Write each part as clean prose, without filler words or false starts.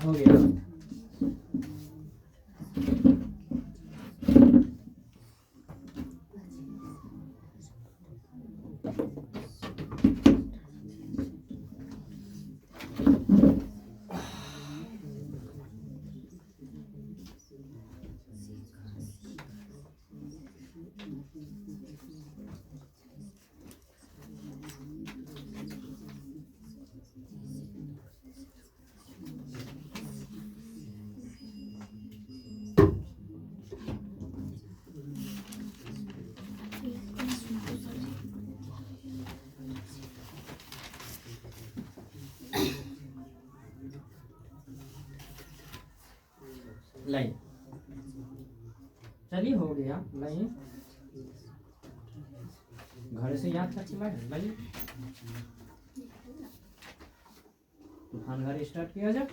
हो गया। लाइन चलिए, हो गया। लाइन घर से याद करके लाइन लाइन तूफान घर स्टार्ट किया जाए।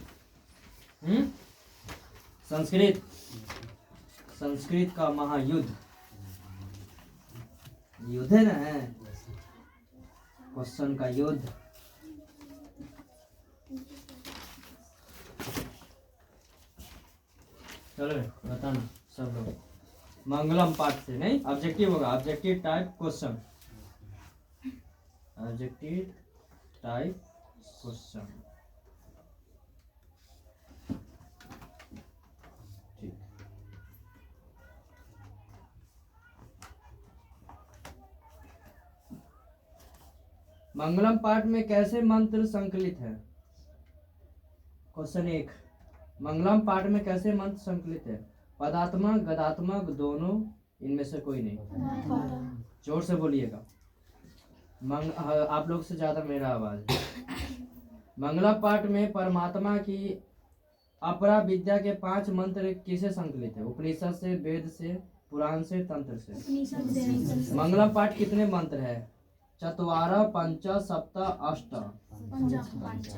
संस्कृत, संस्कृत का महायुद्ध, युद्ध है ना, क्वेश्चन का युद्ध। चलो बताना सब लोग। मंगलम पाठ से नहीं, ऑब्जेक्टिव होगा, objective type question, objective type question. ठीक, मंगलम पाठ में कैसे मंत्र संकलित है? क्वेश्चन 1, मंगलम पाठ में कैसे मंत्र संकलित है? पदात्मक, गदात्मक, दोनों, इनमें से कोई नहीं। जोर से बोलिएगा, आप लोग से ज्यादा मेरा आवाज। मंगलम पाठ में परमात्मा की अपरा विद्या के 5 मंत्र किसे संकलित है? उपनिषद से, वेद से, पुराण से, तंत्र से। मंगलम पाठ कितने मंत्र है? चत्वारः, पंच, सप्त, अष्ट,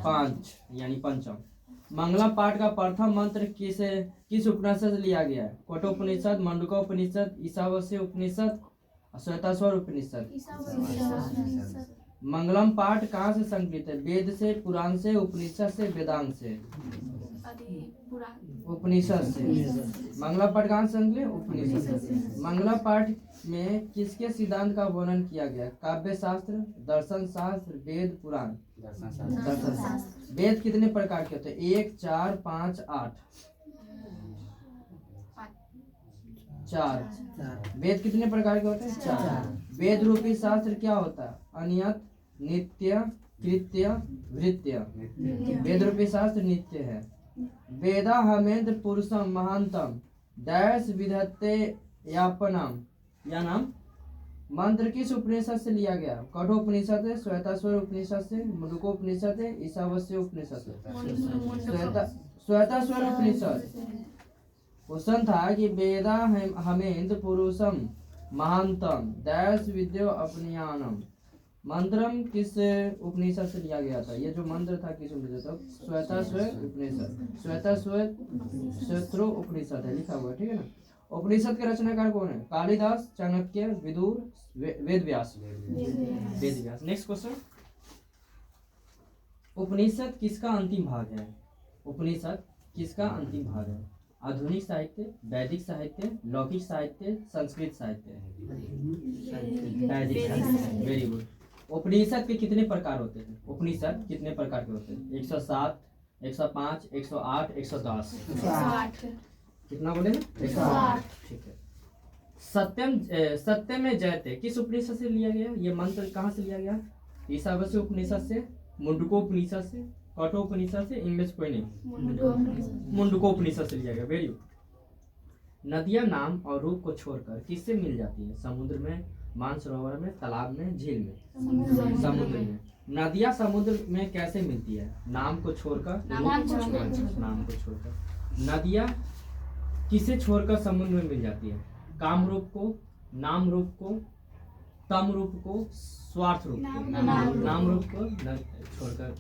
5 यानी पंचम। मंगलम पाठ का प्रथम मंत्र किस उपनिषद से लिया गया है? कठोपनिषद, मंडूकोपनिषद, ईशावास्य उपनिषद, श्वेताश्वर उपनिषद। मंगलम पाठ कहाँ से संकलित है? वेद से, पुराण से, उपनिषद से, वेदांत से? उपनिषद से। मंगलम पाठ कहाँ से संकलित? उपनिषद से। मंगलम पाठ में किसके सिद्धांत का वर्णन किया गया? काव्य शास्त्र, दर्शन शास्त्र, वेद, पुराण? दर्शन शास्त्र। वेद कितने प्रकार के होते हैं? 1, 4, 5, 8? 4। वेद कितने प्रकार के होते हैं? 4। वेद रूपी शास्त्र क्या होता है? अनियत, नित्य, कृत्य, भृत्य। वेद रूपी शास्त्र नित्य है। वेदा हमेंद्र पुरुषम महांतम डैश विधत्ते यापनम, यह नाम मंत्र किस उपनिषद से लिया गया? कठोपनिषद है, श्वेताश्वर उपनिषद से, मुंडकोपनिषद है, ईशावास्य उपनिषद से? श्वेताश्वर उपनिषद। क्वेश्चन था कि वेदा हमेंद्र पुरुषम महांतम डैश विद्यो अपनियानम, मंत्रम किस उपनिषद से लिया गया था? ये जो मंत्र था किस उपनिषद था? श्वेताश्वर उपनिषद। श्वेताश्वेत्रो उपनिषद है लिखा हुआ, ठीक है ना। उपनिषद के रचनाकार कौन है? कालिदास, चाणक्य, विदुर, वेदव्यास। वेदव्यास। नेक्स्ट क्वेश्चन, उपनिषद किसका अंतिम भाग है? उपनिषद किसका अंतिम भाग है? आधुनिक साहित्य, वैदिक साहित्य, लौकिक साहित्य, संस्कृत साहित्य? वैदिक साहित्य। Very good. उपनिषद के कितने प्रकार होते हैं? उपनिषद कितने प्रकार के होते हैं? 107, 105, 108, 110? 108। कितना बोले? 108। ठीक है। सत्यम में जयते किस उपनिषद से लिया गया? ये मंत्र कहाँ से लिया गया? ईशावास्य उपनिषद से, मुंडकोपनिषद से, कठोपनिषद से? इनमें से कोई नहीं, मुंडकोपनिषद से लिया गया। Very good. नदियां नाम और रूप को छोड़कर किससे मिल जाती है? समुद्र में, मानसरोवर में, तालाब में, झील में? समुद्र में। नदियां समुद्र में कैसे मिलती है? नाम को छोड़कर, नाम को छोड़कर। नदियां किसे छोड़कर समुद्र में मिल जाती है? काम रूप को, नाम रूप को, तम रूप को, स्वार्थ रूप को? नाम रूप को छोड़कर।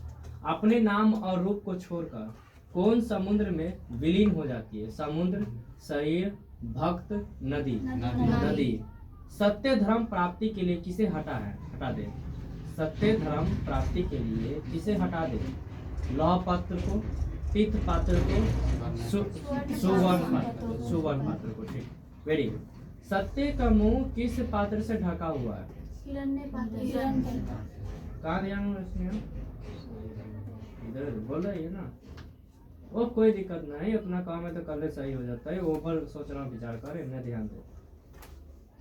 अपने नाम और रूप को छोड़कर कौन समुद्र में विलीन हो जाती है? समुद्र, शरीर, भक्त, नदी? नदी। सत्य धर्म प्राप्ति के लिए किसे हटा दे? सत्य धर्म प्राप्ति के लिए किसे हटा दे? लौह पात्र को, पित्त पात्र को, सुवर्ण पात्र को। ठीक, वेरी गुड। सत्य का मुंह किस पात्र से ढका हुआ है? कहाँ ध्यान रखना? इधर बोल रही है ना। वो कोई दिक्कत नहीं, अपना काम है तो कर ले, सही हो जाता है। ओवर सोच रहा हूँ, विचार कर, इन्हें ध्यान दे।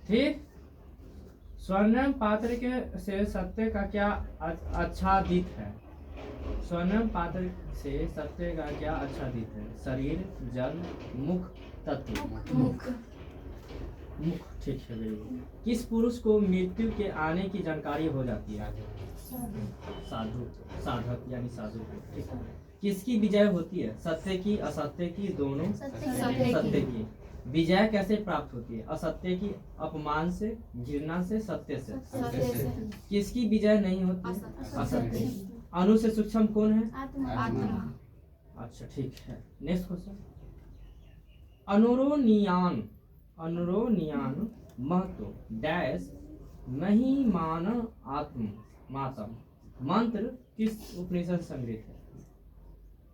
ठीक, स्वर्णिम पात्र के से सत्य का क्या आच्छादित है? स्वर्णिम पात्र से सत्य का क्या आच्छादित है? शरीर, जल, मुख, तत्व। मुख, ठीक है, वेरी गुड। किस पुरुष को मृत्यु के आने की जानकारी हो जाती है? साधु, साधक यानी साधु को। ठीक है। किसकी विजय होती है? सत्य की, असत्य की, दोनों? सत्य की। विजय कैसे प्राप्त होती है? असत्य की अपमान से, घृणा से, सत्य से? किसकी विजय नहीं होती? असत्य की। अणु से सूक्ष्म कौन है? आत्मा। अच्छा, ठीक है। Next question. अनुरोनियान महतो डैश महिमान आत्म मातम मंत्र किस उपनिषद से संग्रहित है?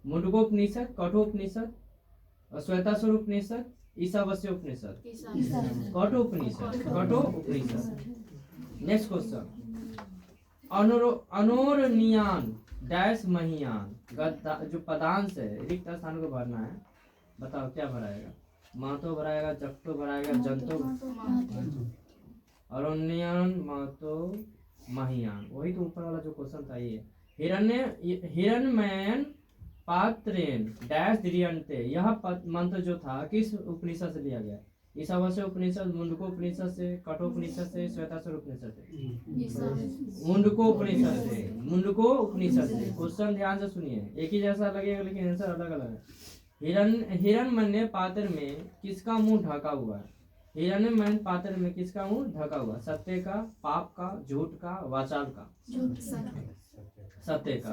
मुंडकोपनिषद, कठोपनिषद, श्वेतासुर उपनिषद, ईशावास्य उपनिषद? कठोपनिषद। Next question. अनोरनियान डैश महियान, जो पदांश है, रिक्त स्थान को भरना है। बताओ क्या भराएगा? महतो भराएगा, जगतो भराएगा, जंतो? अरण्यन, महतो, महियान। वही तो ऊपर वाला जो क्वेश्चन था ये। हिरण्मयन पात्रेन डैश द्रियन्ते, यह मंत्र जो था किस उपनिषद से लिया गया? ईशावास्य उपनिषद, मुंडकोपनिषद से, कठोपनिषद से, श्वेतासुर उपनिषद से? मुंडकोपनिषद से। क्वेश्चन ध्यान से सुनिए, एक ही जैसा लगेगा लेकिन आंसर अलग अलग है। हिरण्मय पात्र में किसका मुंह ढका हुआ है? हिरण्मय पात्र में किसका मुंह ढका हुआ? सत्य का, पाप का, झूठ का, वाचाल का? सत्य का।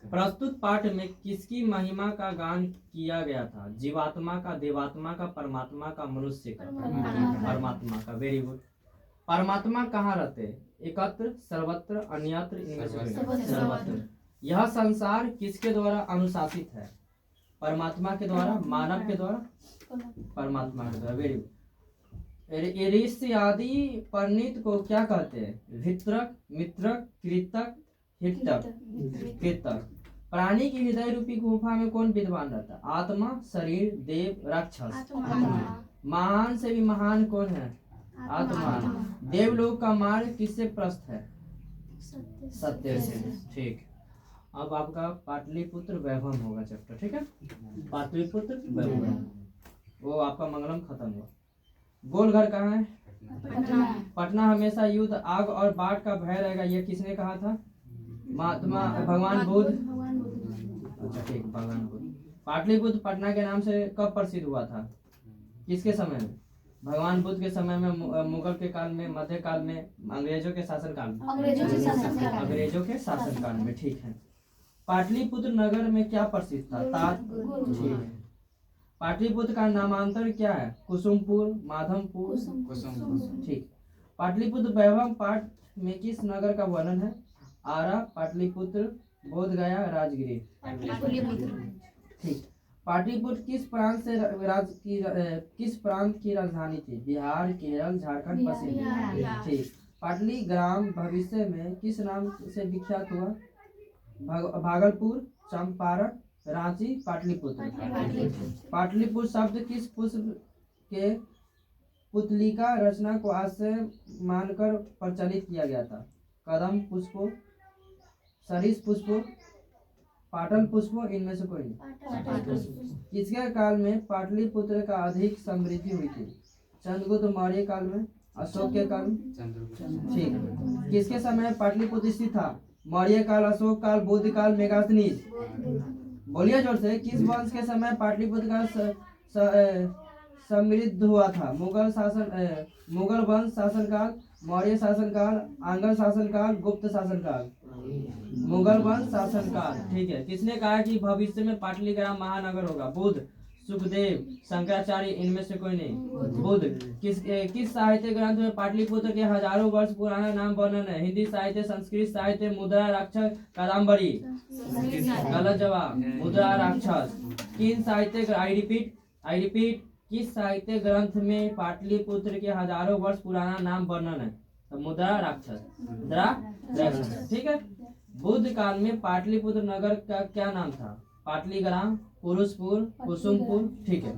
प्रस्तुत पाठ में किसकी महिमा का गान किया गया था? जीवात्मा का, देवात्मा का, परमात्मा का, मनुष्य का? परमात्मा का। Very good. परमात्मा कहाँ रहते? एकत्र, सर्वत्र, अन्यत्र, इनमें से? सर्वत्र। यह संसार किसके द्वारा अनुशासित है? परमात्मा के द्वारा, मानव के द्वारा? परमात्मा के द्वारा। Very good. ऋषि आदि परिणीत को क्या कहते हैं? भित्रक, मित्रक, कृतक, कृतक। प्राणी की हृदय रूपी गुफा में कौन विद्वान रहता? आत्मा, शरीर, देव, राक्षस? महान से भी महान कौन है? आत्मा। देवलोक का मार्ग किससे प्रस्थ है? सत्य से। ठीक। अब आपका पाटलिपुत्र वैभव होगा चैप्टर। ठीक है, पाटलिपुत्र वैभव, वो आपका मंगलम खत्म हुआ। गोल घर कहाँ है? पटना हमेशा युद्ध, आग और बाढ़ का भय रहेगा, यह किसने कहा था? महात्मा भगवान बुद्ध। अच्छा, ठीक, भगवान बुद्ध। पाटलिपुत्र पटना के नाम से कब प्रसिद्ध हुआ था? किसके समय में? भगवान बुद्ध के समय में, मुगल के काल में, मध्य काल में, अंग्रेजों के शासन काल में? अंग्रेजों के शासन काल में। ठीक है। पाटलिपुत्र नगर में क्या प्रसिद्ध था? ठीक है। पाटलिपुत्र का नामांतर क्या है? कुसुमपुर, माधवपुर? ठीक। पाटलिपुत्र वैभव पाठ में किस नगर का वर्णन है? आरा, पाटलिपुत्र, बोधगया, राजगिरी? ठीक। पाटलिपुत्र किस प्रांत की राजधानी थी? बिहार, केरल, झारखंड, पश्चिम? ठीक। पाटली ग्राम भविष्य में किस नाम से विख्यात हुआ? भागलपुर, चंपारण, रांची, पाटलिपुत्र? पाटलिपुत्र शब्द किस पुष्प के पुतलिका रचना को आश्रय मानकर प्रचलित किया गया था? कदम पुष्पों, सरिस पुष्पों, पाटल पुष्पों, इनमें से कोई नहीं? किसके काल में पाटलिपुत्र का अधिक समृद्धि हुई थी? चंद्रगुप्त मौर्य काल में, अशोक के काल में? ठीक। किसके समय पाटलिपुत्र स्थित था? मौर्य काल, अशोक काल, बुद्ध काल, मेगास्थनीज? बोलिए जोर से। किस वंश के समय पाटलिपुत्र का समृद्ध हुआ था? मुगल वंश शासनकाल, मौर्य शासनकाल, आंग्ल शासनकाल, गुप्त शासनकाल? मुगल वंश शासनकाल। ठीक है। किसने कहा कि भविष्य में पाटलिग्राम महानगर होगा? बुद्ध। सुखदेव, शंकराचार्य, इनमें से कोई नहीं। बुद्ध। किस साहित्य ग्रंथ में पाटलिपुत्र के हजारों वर्ष पुराना नाम वर्णन है? हिंदी साहित्य, संस्कृत साहित्य, मुद्रा राक्षस, कादम्बरी। गलत जवाब, मुद्रा राक्षस। किन साहित्य आई रिपीट किस साहित्य ग्रंथ में पाटलिपुत्र के हजारों वर्ष पुराना नाम वर्णन है? तो मुद्रा राक्षस। मुद्रा राक्षस, ठीक है। बुद्ध काल में पाटलिपुत्र नगर का क्या नाम था? पाटलीग्राम, पुरुषपुर, कुसुमपुर, ठीक है।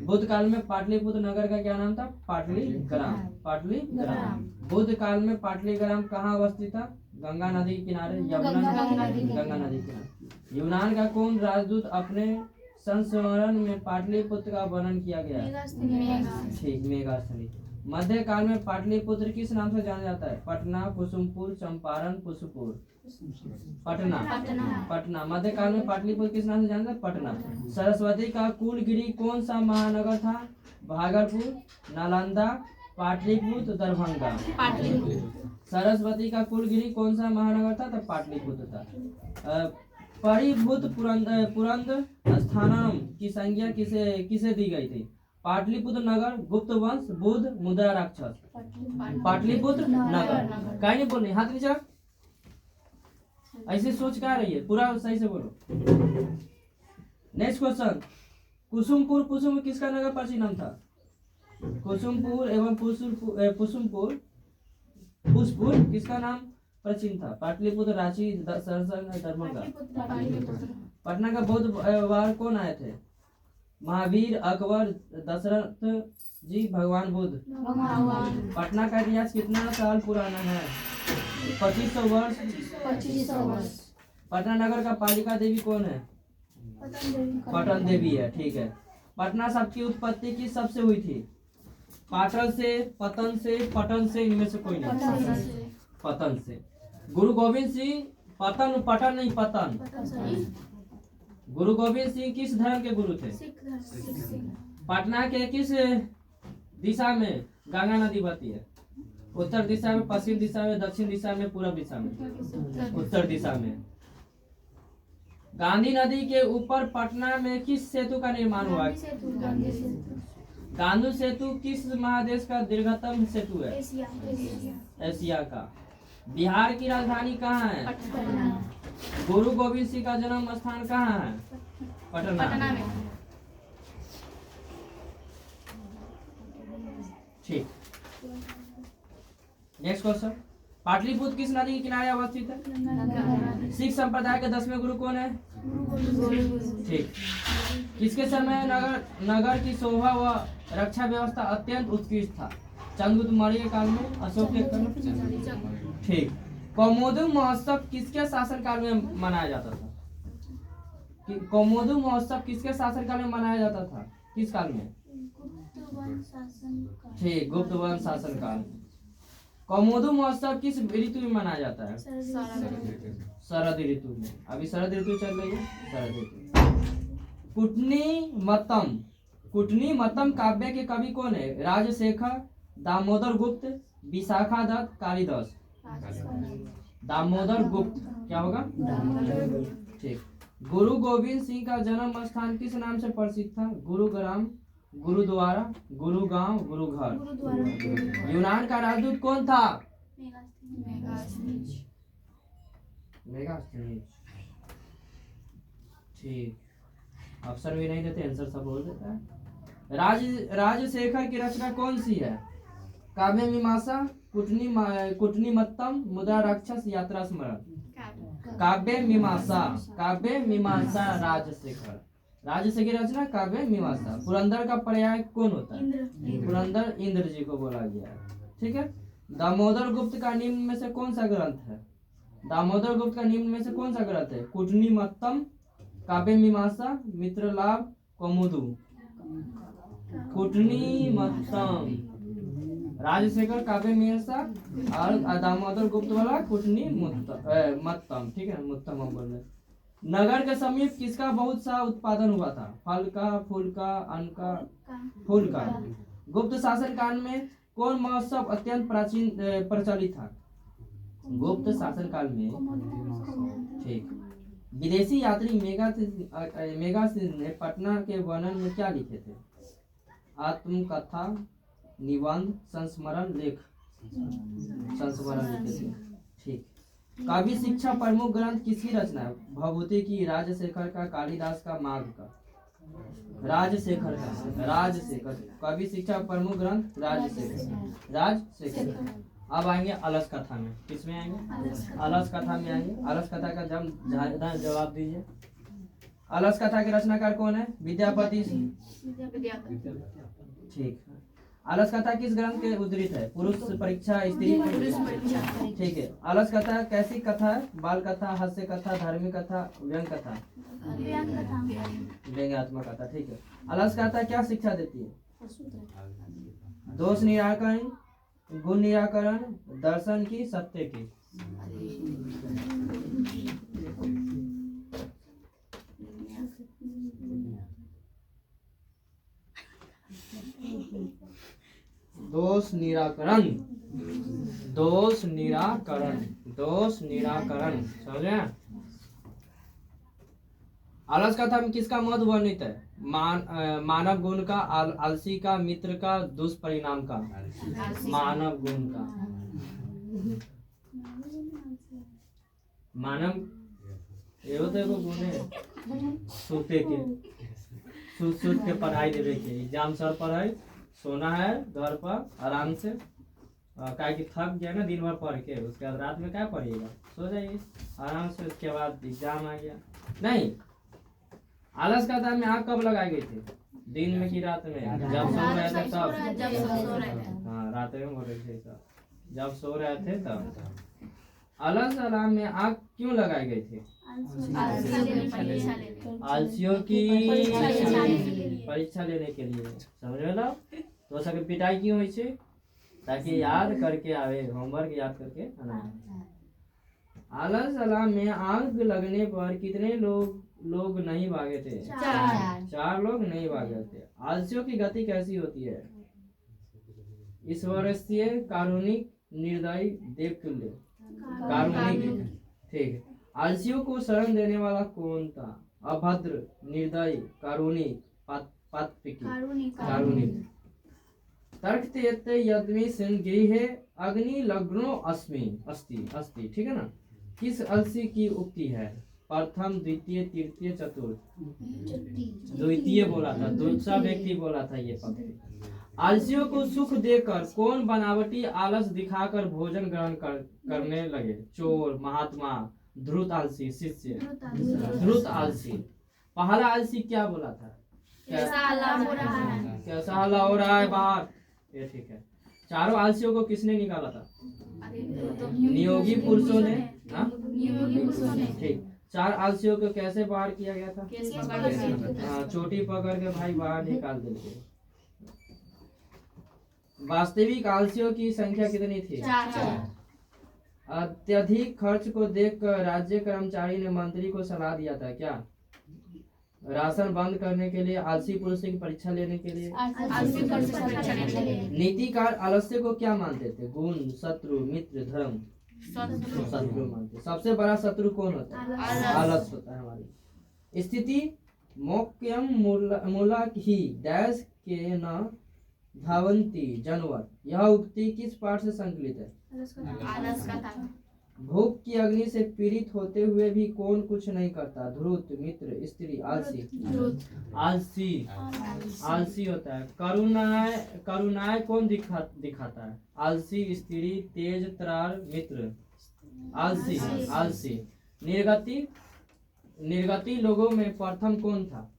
बुद्ध काल में पाटलिपुत्र नगर का क्या नाम था? पाटलीग्राम। पाटलीग्राम। बुद्ध काल में पाटलीग्राम कहाँ अवस्थित था? गंगा नदी के किनारे, यमुना गंगा नदी के किनारे। यूनान का कौन राजदूत अपने संस्मरण में पाटलिपुत्र का वर्णन किया गया? ठीक, मेगास्थनी। मध्य काल में पाटलिपुत्र किस नाम से जाना जाता है? पटना, कुसुमपुर, चंपारण, पुष्पपुर। पटना। मध्य काल में पाटलिपुत्र किस नाम से जाना जाता है? पटना। सरस्वती का कुलगिरी कौन सा महानगर था? भागलपुर, नालंदा, पाटलिपुत्र, दरभंगा। सरस्वती का कुलगिरी कौन सा महानगर था? तो पाटलिपुत्र था। परिभूत पुरंद स्थानम की संज्ञा किसे दी गई थी? पाटलिपुत्र नगर, गुप्त वंश, बुद्ध, मुद्रा राक्षस। पाटलिपुत्र नगर। कहीं नहीं बोलनी, हाथ नीचे रख। ऐसे सोच क्या रही है, पूरा सही से बोलो। नेक्स्ट क्वेश्चन, कुसुमपुर किसका नगर प्राचीन नाम था? कुसुमपुर एवं पुष्पपुर किसका नाम प्राचीन था? पाटलिपुत्र, रांची, दरभंगा। पटना का बौद्ध वार कौन आए थे? महावीर, अकबर, दशरथ जी, भगवान बुद्ध। पटना का इतिहास कितना साल पुराना है? 2500 वर्ष। पटना नगर का पालिका देवी कौन है? पटन देवी है, ठीक है। पटना शब्द की उत्पत्ति किस शब्द से हुई थी? पाटन से, पतन से, पटन से, इनमें से कोई नहीं। पतन से। गुरु गोविंद सिंह, पटन नहीं, पतन। गुरु गोविंद सिंह किस धर्म के गुरु थे? पटना के किस दिशा में गंगा नदी बहती है? उत्तर दिशा में, पश्चिम दिशा में, दक्षिण दिशा में, पूर्व दिशा में? उत्तर दिशा में। गांधी नदी के ऊपर पटना में किस सेतु का निर्माण हुआ? गांधी सेतु किस महादेश का दीर्घतम सेतु है? एशिया का। बिहार की राजधानी कहाँ है? गुरु गोविंद सिंह का जन्म स्थान कहाँ है? पटना में। ठीक। नेक्स्ट क्वेश्चन, पाटलिपुत्र किस नदी के किनारे अवस्थित है? सिख संप्रदाय के 10वें गुरु कौन है? ठीक। किसके समय नगर की शोभा व रक्षा व्यवस्था अत्यंत उत्कृष्ट था? चंद्रगुप्त मौर्य काल में, अशोक के काल में? ठीक। कौमुदी महोत्सव किसके शासनकाल में मनाया जाता था? कौमुदी महोत्सव किसके शासनकाल में मनाया जाता था? किस काल में? ठीक, गुप्त वंश शासनकाल। कौमुदी महोत्सव किस ऋतु में मनाया जाता है? शरद ऋतु में। अभी शरद ऋतु चल रही है, शरद ऋतु। कुटनीमत्तम काव्य के कवि कौन है? राजशेखर, दामोदर गुप्त, विशाखा दत्त, कालिदास। दामोदर गुप्त। क्या होगा? ठीक। गुरु गोविंद सिंह का जन्म स्थान किस नाम से प्रसिद्ध था? गुरुग्राम, गुरुद्वारा, गुरुगांव, गुरुघर। यूनान का राजदूत कौन था? मेगास्थनीज। ठीक। अफसर भी नहीं देते, आंसर सब बोल देता है। राजशेखर की रचना कौन सी है? काव्य मीमांसा, कुटनीमत्तम, मुद्रा राक्षस, यात्रा स्मरण। काव्य मीमांसा राजशेखर की रचना काव्य मीमांसा। पुरंदर का पर्याय कौन होता है? पुरंदर इंद्र जी को बोला गया है, ठीक है। दामोदर गुप्त का निम्न में से कौन सा ग्रंथ है? दामोदर गुप्त का निम्न में से कौन सा ग्रंथ है? कुटनीमत्तम, काव्य मीमांसा, मित्रलाभ, कौमुदी। कुटनीमत्तम राजशेखर काव्य मीमांसा और दामोदर गुप्त वाला कुटनीमत्तम, ठीक है। मुत्तम बोल रहे। नगर के समीप किसका बहुत सा उत्पादन हुआ था? फल का, फूल का, अन्न का, फूल का। गुप्त शासन काल में कौन महोत्सव अत्यंत प्रचलित था? गुप्त शासन काल में, ठीक। विदेशी यात्री मेगासिस ने पटना के वर्णन में क्या लिखे थे? आत्मकथा, निबंध, संस्मरण, लेख। संस्मरण लिखे थे। ठीक। काव्य शिक्षा प्रमुख ग्रंथ किसकी रचना है? भभूति की, राजशेखर का, कालिदास का, माघ का। राजशेखर का। राजशेखर। काव्य शिक्षा प्रमुख ग्रंथ राजशेखर। अब आएंगे अलस कथा में। किसमें आएंगे? अलस कथा में आएंगे। अलस कथा का जवाब दीजिए। अलस कथा के रचनाकार कौन है? विद्यापति। ठीक। अलस कथा किस ग्रंथ के उद्धृत है? पुरुष परीक्षा, स्त्री परीक्षा। ठीक है। अलस कथा कैसी कथा है? बाल कथा, हास्य कथा, धार्मिक कथा, व्यंग कथा। व्यंग्यात्मक कथा। ठीक है। अलस कथा क्या शिक्षा देती है? दोष निराकरण, गुण निराकरण, दर्शन की, सत्य की। दोष निराकरण, दोष निराकरण, दोष निराकरण। समझ रहे हैं? अलस कथा में किसका महत्व वर्णित है? मानव गुण का, आलसी का, मित्र का, दुष्परिणाम का। मानव गुण का। मानव एगो गुण है सूते के, सूत के पढ़ाई देवे के। एग्जाम सर पर है, सोना है घर पर आराम से, क्या कि थक गया ना दिन भर पढ़ के, उसके बाद रात में क्या पढ़िएगा? सो जाइए आराम से। उसके बाद एग्जाम आ गया। नहीं, आलस कथा में आग कब लगाई गई थी? दिन में कि रात में? जब सो रहे थे तब। हाँ, रात में बोल रहे थे सब, जब सो रहे थे तब। अलस कथा में आग क्यों लगाई गई थी? आलसियों की परीक्षा लेने के लिए। समझ लो। तो सबके पिटाई क्यों हुई? ताकि याद करके आवे, होमवर्क याद करके आना। आलस कथा में आग लगने पर कितने लोग नहीं भागे थे? 4 लोग नहीं भागे थे। आलसियों की गति कैसी होती है? ईश्वरीय, कारुणिक, निर्दयी, देवतुल्य। कारुणिक। ठीक। आलसियों को शरण देने वाला कौन था? अभद्र, निर्दयी, कारुणिक, कारुणिक। तर्क यद्मी गृहे अग्नि लग्नो अस्ति। ठीक है ना? किस आलसी की उक्ति है? प्रथम, द्वितीय, तृतीय, चतुर्थ। द्वितीय बोला था, दूसरा व्यक्ति बोला था ये पंक्ति। आलसियों को सुख देकर कौन बनावटी आलस दिखाकर भोजन ग्रहण करने लगे? चोर, महात्मा, धूर्त आलसी, शिष्य। धूर्त आलसी। पहला आलसी क्या बोला था? कैसा हल्ला हो रहा है बाहर? ये ठीक है। चारों आलसियों को किसने निकाला था? नियोगी पुरुषों ने। ठीक। 4 आलसियों को कैसे बाहर किया गया था? चोटी पकड़ के भाई बाहर निकाल देते। वास्तविक आलसियों की संख्या कितनी थी? 4। अत्यधिक खर्च को देखकर राज्य कर्मचारी ने मंत्री को सलाह दिया था क्या? राशन बंद करने के लिए, आलसी पुरुष की परीक्षा लेने के लिए। नीतिकार आलस्य को क्या मानते थे? गुण, शत्रु, मित्र, धर्म। शत्रु मानते। सबसे बड़ा शत्रु कौन होता है? आलस होता है हमारी। स्थिति मोक्यम मूला ही डैश के न धावंती जानवर। यह उक्ति किस पाठ से संकलित है? भूख की अग्नि से पीड़ित होते हुए भी कौन कुछ नहीं करता? धूर्त, मित्र, स्त्री, आलसी। आलसी होता है। करुणाएं कौन दिखाता है? आलसी, स्त्री, तेज तरार, मित्र। आलसी। निर्गति लोगों में प्रथम कौन था?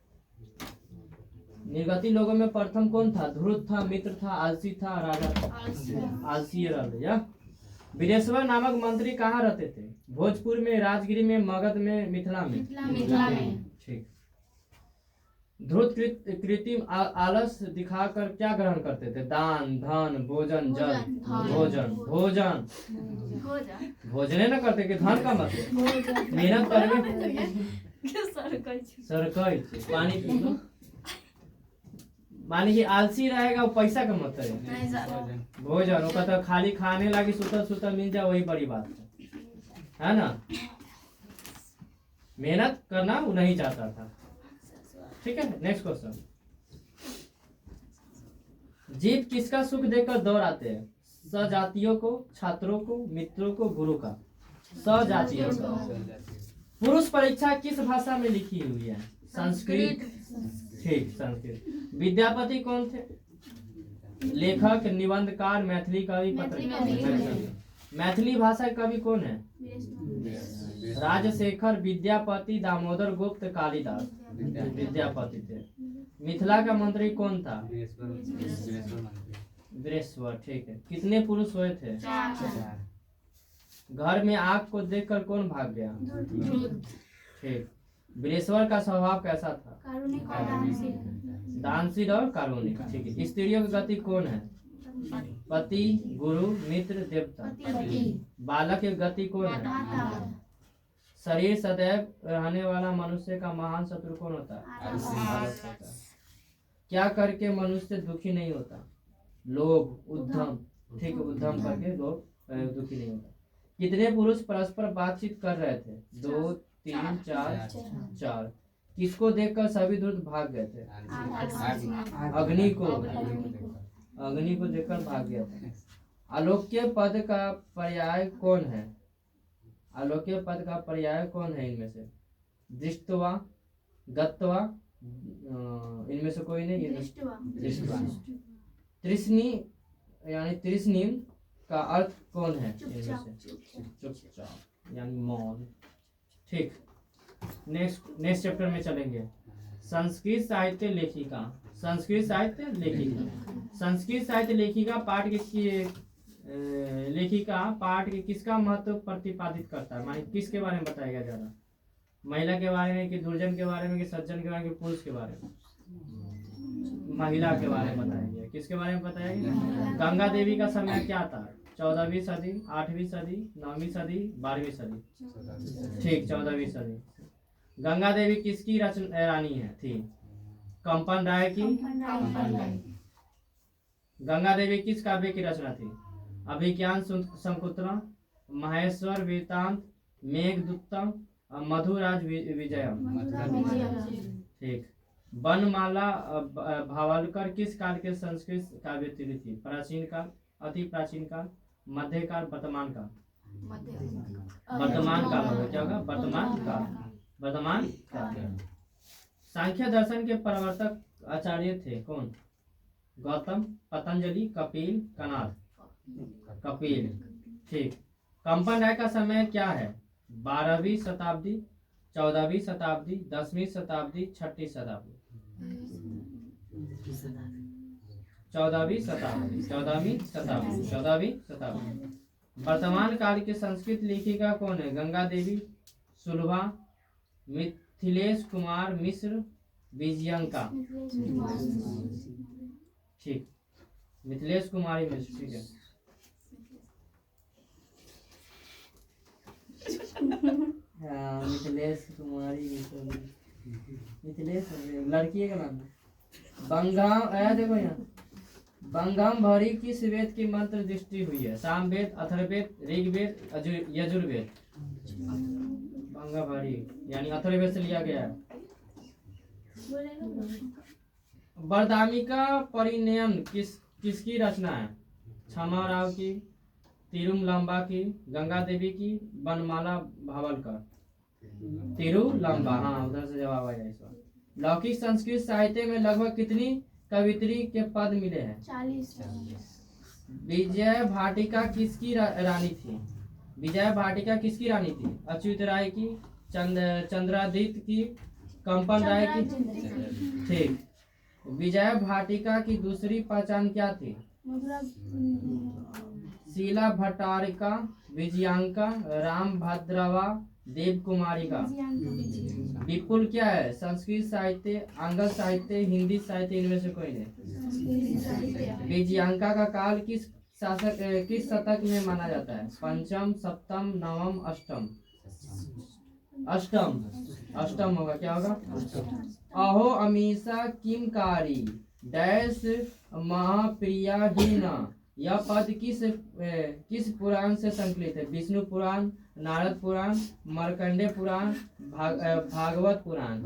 निर्गति लोगों में प्रथम कौन था? धूर्त था, मित्र था, आलसी था, राजा था। आलसी रहा। बिदेश्वर नामक मंत्री कहाँ रहते थे? भोजपुर में, राजगिरी में, मगध में, मिथिला में। ठीक। धूर्त कृत्रिम आलस दिखाकर क्या ग्रहण करते थे? दान, धन, भोजन, जल। भोजन भोजने न करते कि धन का मतलब मेहनत करके सरकई पानी पी लो। मानी कि आलसी रहेगा वो पैसा कमाता है। भोजन वो कहता खाली खाने लगी सुतल मिल जाए वही बड़ी बात है ना? मेहनत करना वो नहीं चाहता था। ठीक है, नेक्स्ट क्वेश्चन। जीव किसका सुख देखकर दौड़ आते हैं? सजातियों को, छात्रों को, मित्रों को, गुरु का? सजातियों को। पुरुष परीक्षा किस भाषा में लिखी हुई है? संस्कृत। ठीक, संस्कृत। विद्यापति कौन थे? लेखक, निबंधकार, मैथिली कवि, पत्रकार। मैथिली भाषा कवि कौन है? राजशेखर, विद्यापति, दामोदर गुप्त, कालिदास। विद्यापति थे। मिथिला का मंत्री कौन था? बृहस्पति। ठीक है। कितने पुरुष हुए थे? 4। घर में आग को देखकर कौन भाग गया? ठीक। बृहस्पति का स्वभाव कैसा था? दानशील और कारुणिक। ठीक है। स्त्रियों की गति कौन है? पति, गुरु, मित्र, देवता। बालक की गति कौन है? शरीर सदैव रहने वाला मनुष्य का महान शत्रु कौन होता है? आलस होता है। क्या करके मनुष्य दुखी नहीं होता? लोभ, उद्यम। ठीक, उद्यम करके लोग दुखी नहीं होता। कितने पुरुष परस्पर बातचीत कर रहे थे? 2, 3, 4। किसको देखकर सभी दूर भाग गए थे? अग्नि को। अग्नि को देखकर भाग गया था। आलोक्य पद का पर्याय कौन है? आलोक्य पद का पर्याय कौन है इनमें से? दृष्टवा, गत्वा, इनमें से कोई नहीं। दृष्टवा। तृष्णी यानी तृष्णिम का अर्थ कौन है इनमें से? चुपचाप यानी मौन। ठीक, नेक्स्ट चैप्टर में चलेंगे। संस्कृत साहित्य लेखिका। संस्कृत साहित्य लेखिका। संस्कृत साहित्य लेखिका पाठ के किसका महत्व प्रतिपादित करता है? माने किसके बारे में बताएगा ज्यादा? महिला के बारे में कि दुर्जन के बारे में कि सज्जन के बारे में कि पुरुष के बारे में? महिला के बारे में बताएंगे। किसके बारे में बताएंगे? गंगा देवी का समय क्या था? 14वीं सदी, 8वीं सदी, 9वीं सदी, 12वीं सदी। ठीक, 14वीं सदी। गंगा देवी किसकी रानी है थी? कंपन राय की। गंगा देवी किस काव्य की रचना थी? अभिज्ञान शकुंतलम, महेश्वर वृत्तांत, मेघदूतम, मधुराज विजयम। ठीक। वनमाला भावलकर किस काल के संस्कृत काव्यत्री थी? प्राचीन काल, अति प्राचीन काल, मध्यकाल, वर्तमान काल? वर्तमान काल होगा। क्या होगा? वर्तमान काल। वर्तमान काल। सांख्य दर्शन के प्रवर्तक आचार्य थे कौन? गौतम, पतंजलि, कपिल, कनाद? कपिल। ठीक। कंपन राय का समय क्या है? 12वीं शताब्दी, 14वीं शताब्दी, 10वीं शताब्दी, 6वीं शताब्दी? 14वीं शताब्दी। 14वीं शताब्दी। 14वीं शताब्दी। वर्तमान काल के संस्कृत लेखिका कौन है? गंगा देवी, सुलभा, मिथिलेश कुमार मिश्र, विजयंका। ठीक, मिथिलेश कुमारी मिश्र। ठीक है। हाँ, मिथिलेश कुमारी मिश्र। मिथिलेश लड़की का नाम है। बंगाम आया देखो यहाँ। बंगाम भरी किस वेद की मंत्र दृष्टि हुई है? सामवेद, अथर्ववेद, ऋग्वेद, यजुर्वेद? बंगा भरी यानी अथर्ववेद से लिया गया है। वरदामिका परिणयन किसकी रचना है? क्षमा राव की, तिरुमलंबा की, गंगा देवी की, वनमाला भावलकर? तिरुलंबा। हाँ, उधर से जवाब आया इस बार। लौकिक संस्कृत साहित्य में लगभग कितनी कवित्री के पद मिले हैं? 40। विजय भाटिका किसकी रानी थी? विजय भाटिका किसकी रानी थी? अच्युत राय की, चंद्रादित्य की, कंपन राय की? ठीक। विजय भाटिका की दूसरी पहचान क्या थी? शीला भट्टारिका, विजयांका, राम भद्रवा, देव कुमारिका? विपुल क्या है? संस्कृत साहित्य, आंग्ल साहित्य, हिंदी साहित्य? इनमें से कोई नहीं। विजयांका का काल किस शतक में माना जाता है? पंचम, सप्तम, नवम, अष्टम? अष्टम। अष्टम होगा। क्या होगा? अहो अमीषा किमकारी डैश महाप्रिया हीना यह पद किस पुराण से संकलित है? विष्णु पुराण, नारद पुराण, मार्कंडेय पुराण, भागवत पुराण।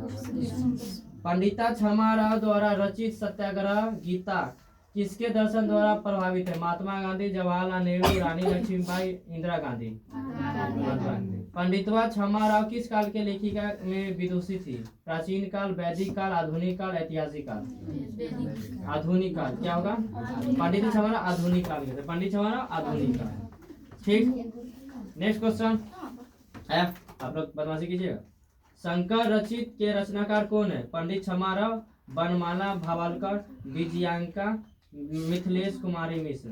पंडिता क्षमा राव द्वारा रचित सत्याग्रह गीता किसके दर्शन द्वारा प्रभावित है? महात्मा गांधी, जवाहरलाल नेहरू, रानी लक्ष्मीबाई, इंदिरा गांधी। पंडितवा क्षमा राव किस काल के लेखिका में विदुषी थी? प्राचीन काल, वैदिक काल, आधुनिक काल, ऐतिहासिक काल? आधुनिक काल। क्या होगा? पंडित क्षमा राव आधुनिक काल के थे। पंडित क्षमा राव आधुनिक काल। ठीक, नेक्स्ट क्वेश्चन है, आप लोग बदमाशी कीजिएगा। शंकर रचित के रचनाकार कौन है? पंडित क्षमा राव, बनमाला भावालकर, विजयांका, मिथिलेश कुमारी मिश्र।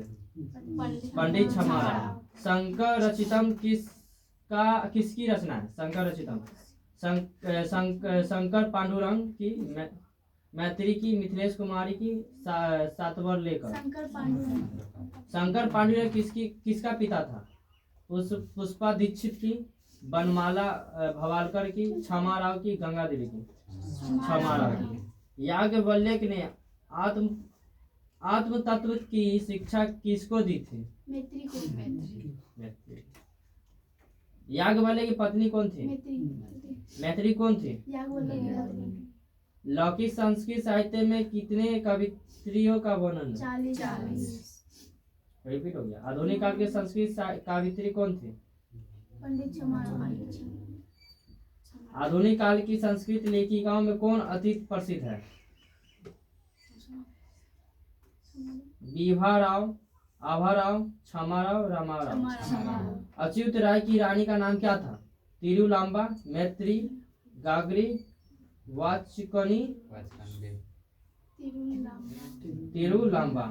पंडित क्षमा राव। शंकर रचितम किसकी रचना है? शंकर रचितम शंकर पांडुरंग की, मैत्री की, मिथिलेश कुमारी की, सातवर लेकर। शंकर पांडुरंग किसका पिता था? पुष्पा दीक्षित की, बनमाला भवालकर की, क्षमा राव की, गंगा देवी की? क्षमा राव की। याज्ञवल्क्य ने आत्म तत्व की शिक्षा किसको दी थी? मैत्री। याज्ञवल्क्य की पत्नी कौन थी? मैत्री कौन थी? लौकिक संस्कृत साहित्य में कितने कवित्रियों का वर्णन? 40। रिपीट हो गया। आधुनिक काल के संस्कृत कवित्री कौन थी? पंडित क्षमा राव। आधुनिक काल की संस्कृत लेखिकाओं में कौन अधिक प्रसिद्ध है? विभा राव, आभा राव, क्षमा राव, रमा राव। अच्युत राय की रानी का नाम क्या था? तिरुलांबा, मैत्री, गागरी, वाचकनी? तिरुलांबा।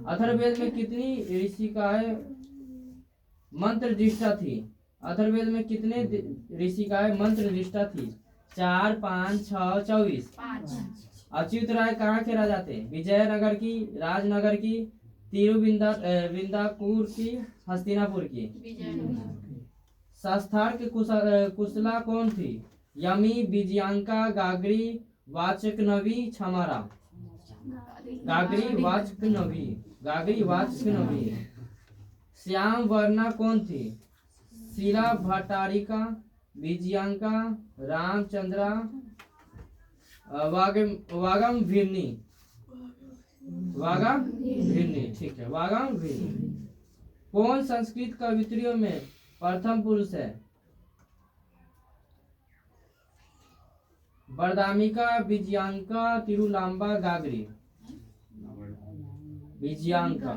अथर्ववेद में कितनी ऋषिकाएं मंत्र दृष्टा थी? अथर्ववेद में कितने ऋषिकाएं मंत्र दृष्टा थी? 4, 5, 6, 24। अच्युत राय कहाँ के राजा थे? विजयनगर की, राजनगर की, तिरुविंदापुर की, हस्तिनापुर की? शास्त्रार्थ कुशला कौन थी? यमी, विजयांका, गागरी, वाचकनवी, क्षमा राव। गागरी वाचकनवी। श्याम वर्णा कौन थी? शीला भट्टारिका, विजयांका, रामचंद्रा, वागम भिरनी। ठीक है, वागम भिरनी। कौन संस्कृत कवित्रियों में प्रथम पुरुष है? बरदामिका, विजयांका, तिरुलांबा, गागरी? विजयांका।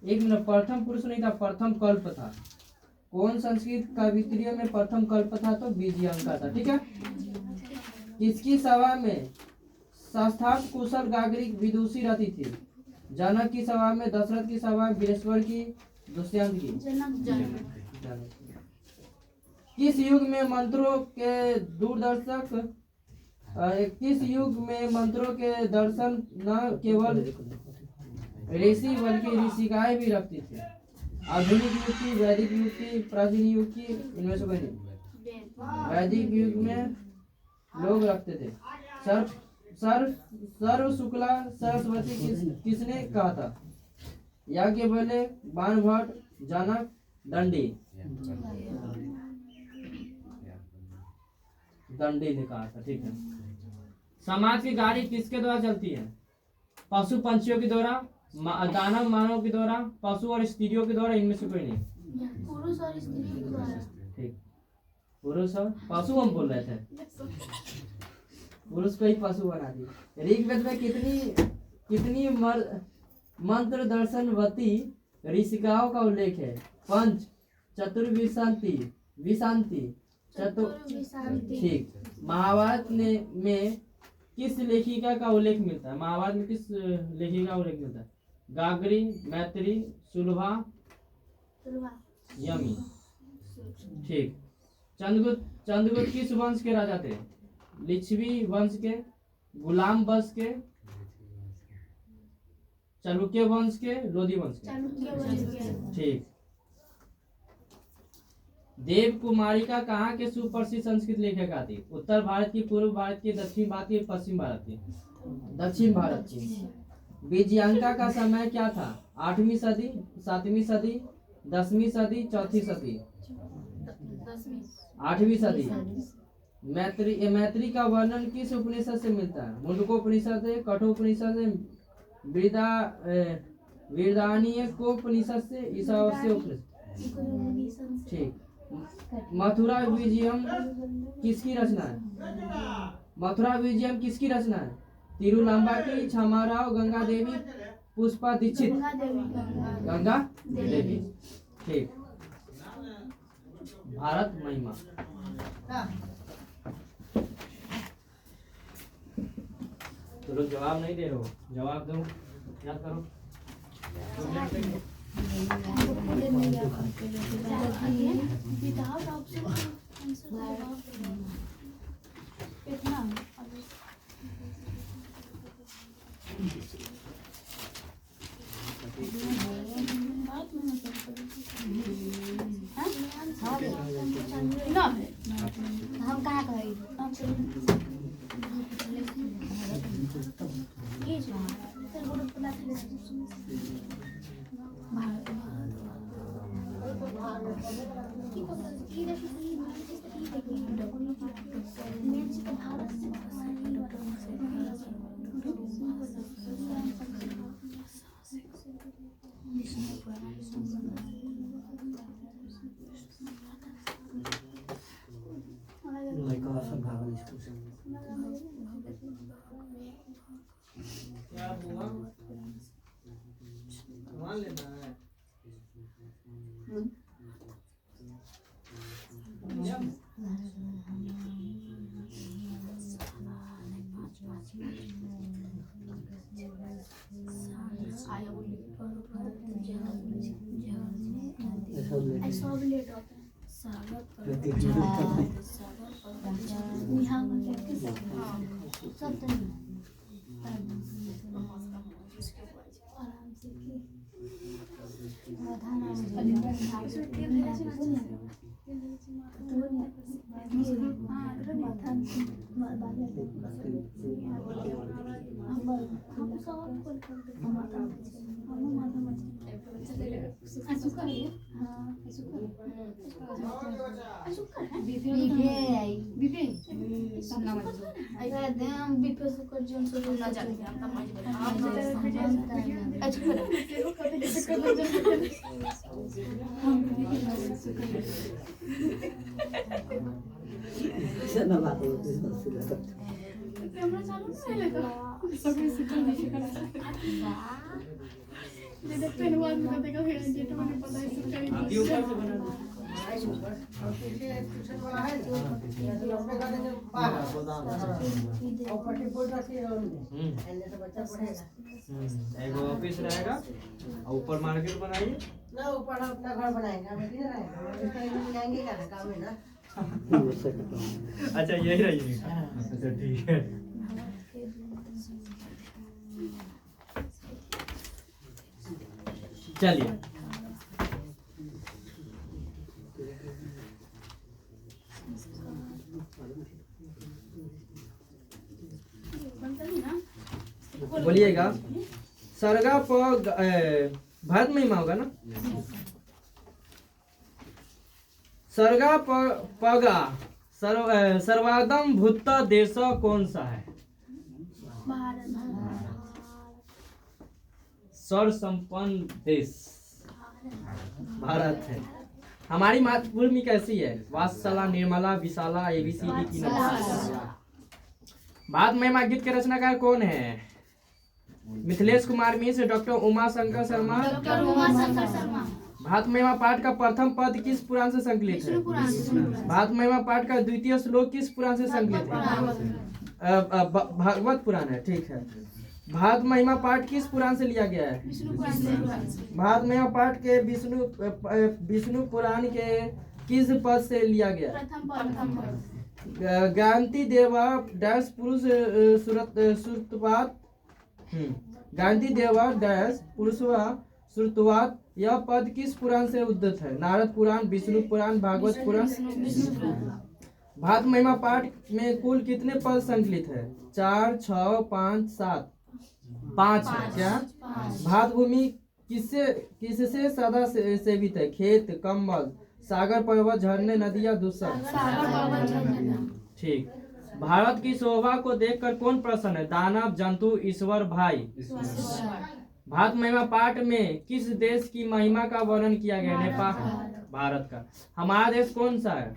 एक मिनट, प्रथम पुरुष नहीं था, प्रथम कल्प था। कौन संस्कृत कवित्रियों में प्रथम कल्प था? तो विजयांका था। ठीक है। किसकी सभा में शास्त्रार्थ कुशल गागरी विदुषी रहती थी? जनक की सभा में, दशरथ की सभा में, वीरेश्वर की, दुष्यंत की? किस युग में मंत्रों के दर्शन न केवल ऋषि बल्कि ऋषिकाएं भी रखती थी? आधुनिक युग की, वैदिक युग की, प्राचीन युग की? इनमें से कोई नहीं। वैदिक युग में लोग रखते थे। सर्व शुक्ला सरस्वती किसने कहा था? याज्ञवल्क्य, बाणभट्ट, जनक, दंडी? दंडी ने कहा था। ठीक है। समाज की गाड़ी किसके द्वारा चलती है? पशु पंछियों के द्वारा, दानव मानव के द्वारा, पशु और स्त्रियों के द्वारा? इनमें से कोई नहीं। पुरुष और स्त्री के द्वारा। ठीक, पुरुष और पशु हम बोल रहे थे, पुरुष को ही पशु बना दी। ऋग्वेद में कितनी मंत्र दर्शनवती ऋषिकाओं का उल्लेख है? 5, चतुर्विशांति, ठीक। महाभारत में किस लेखिका का उल्लेख मिलता है? महाभारत में किस लेखिका का उल्लेख मिलता है? गागरी, मैत्री, सुलभा, यमी? ठीक। चंद्रगुप्त किस वंश के राजा थे? लिच्छवी वंश के, गुलाम वंश के, चालुक्य वंश के, लोधी वंश के? ठीक। देव कुमारिका कहाँ के सुप्रसिद्ध संस्कृत लेखिका थी? उत्तर भारत की, पूर्व भारत की, दक्षिण भारत की, पश्चिम भारत की? दक्षिण भारत की। विजयांका का समय क्या था? 8वीं सदी, 7वीं सदी, 10वीं सदी, 4थी सदी? 8वीं सदी। मैत्री का वर्णन किस उपनिषद से मिलता है? मुंडकोपनिषद से, कठोपनिषद से, बृहदारण्यकोपनिषद से, ईशावास्य उपनिषद? ठीक। मथुरा विजयम किसकी रचना है? मथुरा विजयम किसकी रचना है? तिरुलांबा की, क्षमाराव, गंगा देवी, पुष्पा दीक्षित? गंगा देवी। ठीक। भारत महिमा। तो लोग जवाब नहीं दे रहे हो, जवाब दो, याद करो। हम कहाँ गए? क्या हुआ? मान लेना है। सब लेट होता है। एगो ऑफिस रहेगा और ऊपर मार्केट बनाइए ना, ऊपर अपना घर बनाएंगे, हम इधर रहेंगे, जाएंगे क्या काम है ना। अच्छा यही रही। अच्छा ठीक है। चलिए बोलिएगा। सर्गा प भारत महिमा होगा ना? सर्गा पगा सर्वादम भूत देश कौन सा है? सर्व संपन्न देश भारत है। हमारी मातृभूमि कैसी है? वात्सला, निर्मला, विशाला, ABCD की भारत महिमा गीत के रचनाकार कौन है? मिथिलेश कुमार मिश्र, डॉक्टर उमा शंकर शर्मा। भारत महिमा पाठ का प्रथम पद किस पुराण से संकलित है? भारत महिमा पाठ का द्वितीय श्लोक किस पुराण से संकलित है? भागवत पुराण है। ठीक है। भारत महिमा पाठ किस पुराण से लिया गया है? भारत महिमा पाठ के विष्णु पुराण के किस पद से लिया गया है? गांधी देवा डैश पुरुष सुरतवाद। गांधी देवा डैश पुरुषवा सुरतवाद। यह पद किस पुराण से उद्धृत है? नारद पुराण, विष्णु पुराण, भागवत पुराण। भारत महिमा पाठ में कुल कितने पद संकलित है? 4, 6, 5, 7? 5 है। क्या भारत भूमि किससे सदा सेवित है? खेत, कंबल, सागर, पर्वत, झरने, नदियां, दूषण। ठीक। भारत की शोभा को देखकर कौन प्रसन्न है? दानव, जंतु, ईश्वर, भाई। भारत महिमा पाठ में किस देश की महिमा का वर्णन किया गया? नेपाल। भारत का। हमारा देश कौन सा है?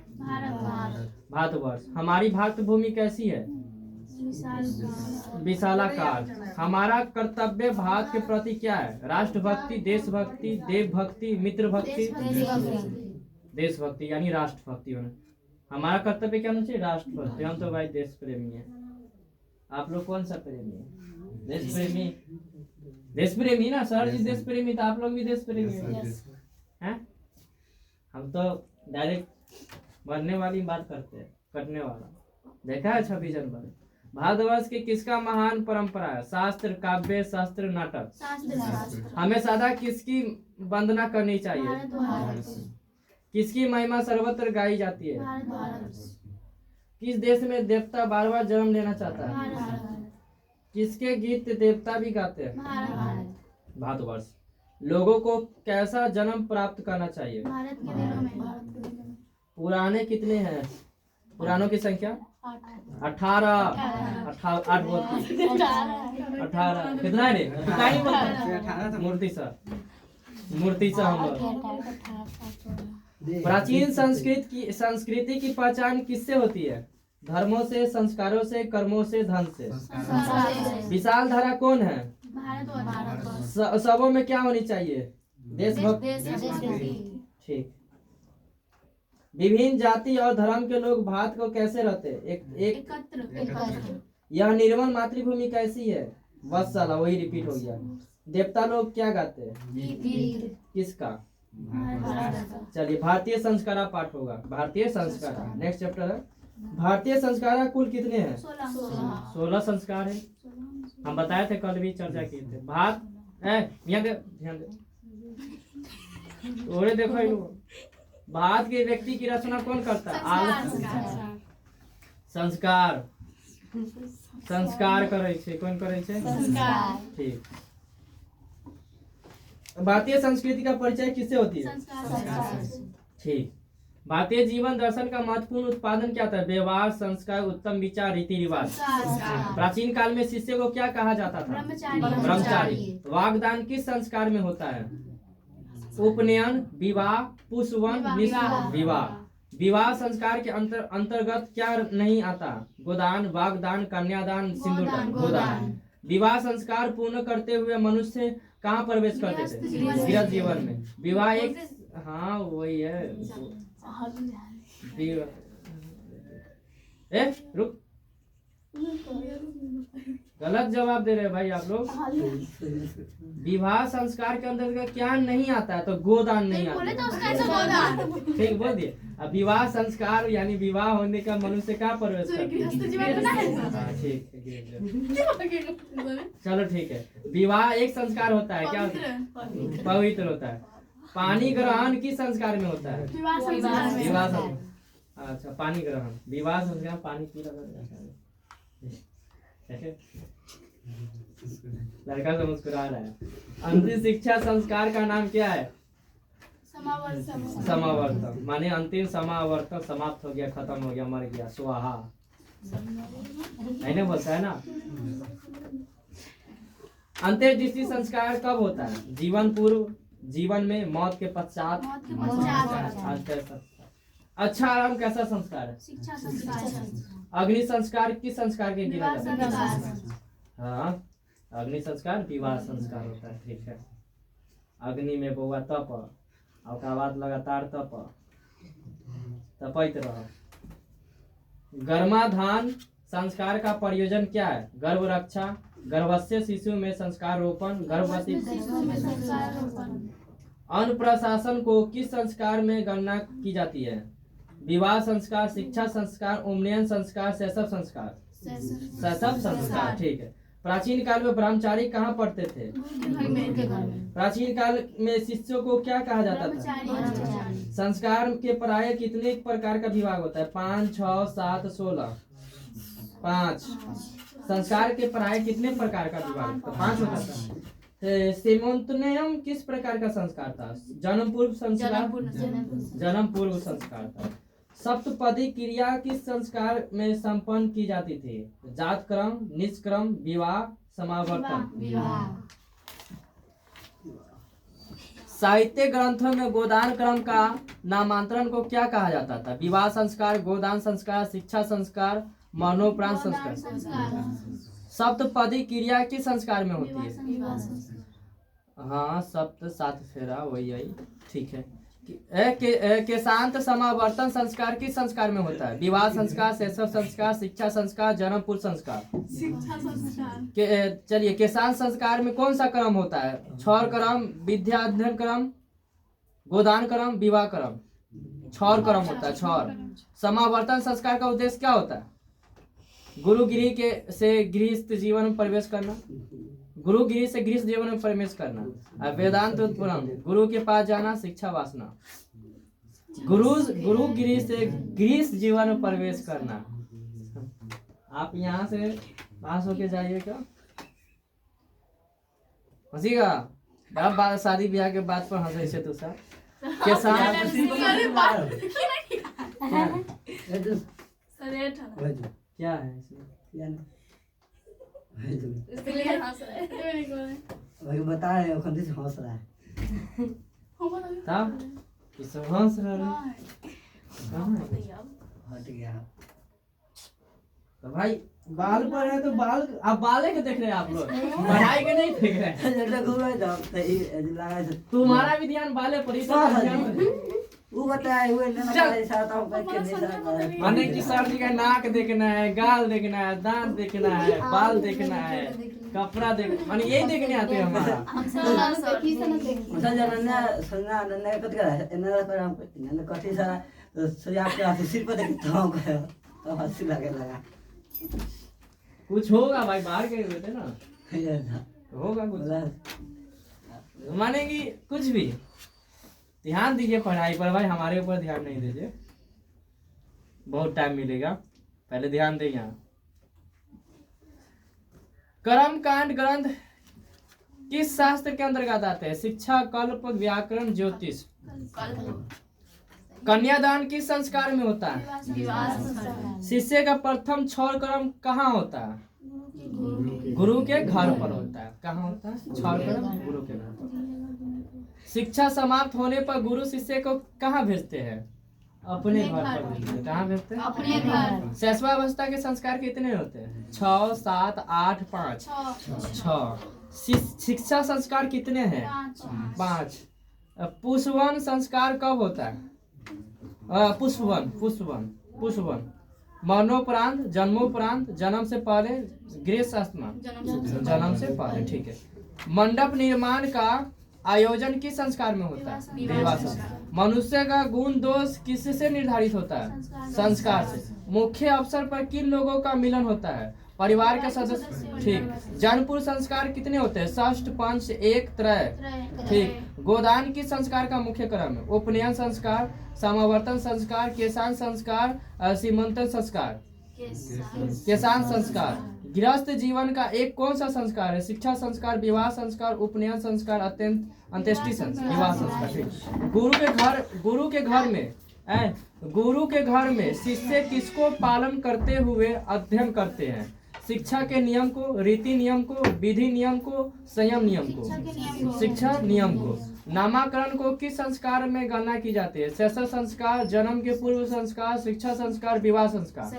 भारतवर्ष। हमारी भारत भूमि कैसी है? विशालाकार। हमारा कर्तव्य भारत के प्रति क्या है? राष्ट्रभक्ति, देशभक्ति, देवभक्ति, मित्र भक्ति। देशभक्ति यानी राष्ट्रभक्ति होना। हमारा कर्तव्य क्या होना चाहिए? राष्ट्रभक्ति। हम तो भाई देश प्रेमी है। आप लोग कौन सा प्रेमी है? देश प्रेमी। देश प्रेमी ना सर जी, देश प्रेमी तो आप लोग भी देश प्रेमी हैं। हम तो डायरेक्ट मरने वाली बात करते हैं, कटने वाला। देखा है 26 जनवरी। भारतवर्ष की किसका महान परंपरा है? शास्त्र, काव्य, शास्त्र, नाटक। हमें सदा किसकी वंदना करनी चाहिए? किसकी महिमा सर्वत्र गाई जाती है? किस देश में देवता बार बार जन्म लेना चाहता है? किसके गीत देवता भी गाते हैं? भारतवर्ष। लोगों को कैसा जन्म प्राप्त करना चाहिए? पुराने कितने हैं? पुराणों की संख्या 18। 8 बोलती 18 कितना है रे? मूर्ति सा हम लोग। प्राचीन संस्कृति की पहचान किससे होती है? धर्मों से, संस्कारों से, कर्मों से, धन से। विशाल धारा कौन है? सबों में क्या होनी चाहिए? देशभक्ति। ठीक। विभिन्न जाति और धर्म के लोग भारत को कैसे रहते हैं? एकत्र। यह निर्मल मातृभूमि कैसी है? बस साला वही रिपीट हो गया। देवता लोग क्या गाते हैं? किसका? चलिए भारतीय संस्कारा पाठ होगा। भारतीय संस्कारा नेक्स्ट चैप्टर है। भारतीय संस्कारा कुल कितने हैं? 16 संस्कार है। हम बताए थे, कल भी चर्चा किए थे। यहाँ दे, ध्यान दे, ओरे देखो ये लोग। भारत के व्यक्ति की रचना कौन करता है? संस्कार करे छे। कौन करे छे? ठीक। भारतीय संस्कृति का परिचय किससे होती है? ठीक। भारतीय जीवन दर्शन का महत्वपूर्ण उत्पादन क्या था? व्यवहार, संस्कार, उत्तम विचार, रीति रिवाज। प्राचीन काल में शिष्य को क्या कहा जाता था? ब्रह्मचारी। वागदान किस संस्कार में होता है? उपनयन, विवाह, पुष्पवन, विवाह। विवाह संस्कार के अंतर्गत क्या नहीं आता? गोदान, वागदान, कन्यादान, सिंदूरदान, गोदान। विवाह संस्कार पूर्ण करते हुए मनुष्य कहाँ प्रवेश करते थे? गृहस्थ जीवन में। विवाह एक, हाँ वही है। रुक, गलत जवाब दे रहे हैं भाई आप लोग। विवाह संस्कार के अंतर्गत क्या नहीं आता है? तो गोदान नहीं आता। ठीक बोल दिए। अब विवाह संस्कार यानी विवाह होने का मनुष्य कहाँ प्रवेश करता है? ठीक है, चलो ठीक है। विवाह एक संस्कार होता है, क्या होता है? पवित्र होता है। पानी ग्रहण किस संस्कार में होता है? विवाह। अच्छा, पानी ग्रहण, विवाह संस्कार, पानी पीना। लड़का से मुस्कुरा रहा है। अंतिम शिक्षा संस्कार का नाम क्या है? समावर्तन। माने अंतिम समावर्तन समाप्त हो गया, खत्म हो गया, मर गया, स्वाहा। नहीं बोलता है ना। अंत्येष्टि संस्कार कब होता है? जीवन पूर्व, जीवन में, मौत के पश्चात। अच्छा आराम कैसा संस्कार है? अग्नि संस्कार किस संस्कार के गिना जाता है? हाँ, अग्नि संस्कार विवाह संस्कार होता है। ठीक है। अग्नि में बउआ तप, और बाद लगातार तपैत रह। गर्भाधान संस्कार का प्रयोजन क्या है? गर्भ रक्षा, गर्भस्थ शिशु में संस्कार रोपण, गर्भवती। अन्न प्रशासन को किस संस्कार में गणना की जाती है? विवाह संस्कार, शिक्षा संस्कार, उन्नयन संस्कार, शैशव संस्कार। शैशव संस्कार। ठीक है। प्राचीन काल में ब्रह्मचारी कहाँ पढ़ते थे? प्राचीन काल में शिष्यों को क्या कहा जाता था? संस्कार के प्राय कितने प्रकार का विभाग होता है? 5, 6, 7, 16। 5। संस्कार के पढ़ाई कितने प्रकार का विभाग था? 5 होता था। सीमंतनयम किस प्रकार का संस्कार था? जन्म पूर्व संस्कार, जन्म पूर्व संस्कार था। सप्तपदी क्रिया किस संस्कार में संपन्न की जाती थी? जात क्रम, निष्क्रम, विवाह, समावर्तन। साहित्य ग्रंथों में गोदान क्रम का नामांतरण को क्या कहा जाता था? विवाह संस्कार, गोदान संस्कार, शिक्षा संस्कार, मरणोपरांत संस्कार। सप्तपदी क्रिया किस संस्कार में होती है? हाँ, सप्त 7 फेरा वही ठीक है। केशांत समावर्तन संस्कार किस संस्कार में होता है? विवाह संस्कार, शैशव संस्कार, शिक्षा संस्कार, जन्मपुर संस्कार। शिक्षा संस्कार। चलिए, केशांत संस्कार में कौन सा क्रम होता है? क्षौर क्रम, विद्याध्ययन क्रम, गोदान क्रम, विवाह क्रम। क्षौर क्रम होता है, क्षौर। समावर्तन संस्कार का उद्देश्य क्या होता है? गुरुगिरी से गृहस्थ जीवन में प्रवेश करना, गुरुगिरी से गृहस्थ जीवन में प्रवेश करना। वेदांत उत्पन्न, गुरु के पास जाना, शिक्षा वासना। गुरुगिरी से गृहस्थ जीवन में प्रवेश करना। आप यहाँ से पास होके जाइए क्या? हंसीगा? आप बात शादी ब्याह के बात पर हंसे से तो सर क्या है इसलिए हंस रहे हैं। वही बता रहे हो, खुद से हंस रहा है। तब किस हंस रहा है? हट गया। तो भाई बाल पर है तो बाल, आप बाले के देख रहे हैं आप लोग, पढ़ाई के नहीं देख रहे हैं। तुम्हारा भी ध्यान बाले पर ही तो वो बताए हुए माने कि सर जी का नाक देखना है, गाल देखना है, दांत देखना है, बाल देखना है, कपड़ा देख, माने यही देखने आते हैं हमारा। हंसी लगे लगा। कुछ होगा भाई, बाहर गए हुए थे ना, होगा कुछ, माने कि कुछ भी। ध्यान दीजिए पढ़ाई पर भाई, हमारे ऊपर ध्यान नहीं दीजिए, बहुत टाइम मिलेगा, पहले ध्यान दें। यहाँ कर्म कांड ग्रंथ किस शास्त्र के अंतर्गत आते हैं? शिक्षा, कल्प, व्याकरण, ज्योतिष। कन्यादान किस संस्कार में होता है? शिष्य का प्रथम क्षौर कर्म कहाँ होता है? गुरु के घर पर होता है। कहाँ होता है क्षौर कर्म? गुरु के घर पर। शिक्षा समाप्त होने पर गुरु शिष्य को कहाँ भेजते हैं? अपने घर पर भेजते हैं। कहाँ भेजते हैं? अपने घर। शैशवावस्था के संस्कार कितने होते हैं? 6, 7, 8, 5। 6। शिक्षा संस्कार कितने हैं? 5। पुष्पवन संस्कार कब होता है? पुष्पवन मरणोपरांत, जन्मोपरांत, जन्म से पहले, गृहस्थाश्रम, जन्म से पहले। ठीक है। मंडप निर्माण का आयोजन किस संस्कार में होता है? विवाह संस्कार। मनुष्य का गुण दोष किससे निर्धारित होता है? संस्कार से। मुख्य अवसर पर किन लोगों का मिलन होता है? परिवार के सदस्य। ठीक। जन्मपुर संस्कार कितने होते हैं? षष्ठ, पंच, एक, त्रय। ठीक। गोदान किस संस्कार का मुख्य क्रम है? उपनयन संस्कार, समावर्तन संस्कार, केशांत संस्कार, सीमंतन संस्कार। केशांत संस्कार। गृहस्थ जीवन का एक कौन सा संस्कार है? शिक्षा संस्कार, विवाह संस्कार, उपनयन संस्कार, अंत्येष्टि संस्कार, विवाह संस्कार। ठीक। गुरु के घर में शिष्य किसको पालन करते हुए अध्ययन करते हैं? शिक्षा के नियम को, रीति नियम को, विधि नियम को, संयम नियम को। शिक्षा नियम को। नामकरण को किस संस्कार में गणना की जाती है? शैशव संस्कार, जन्म के पूर्व संस्कार, शिक्षा संस्कार, विवाह संस्कार।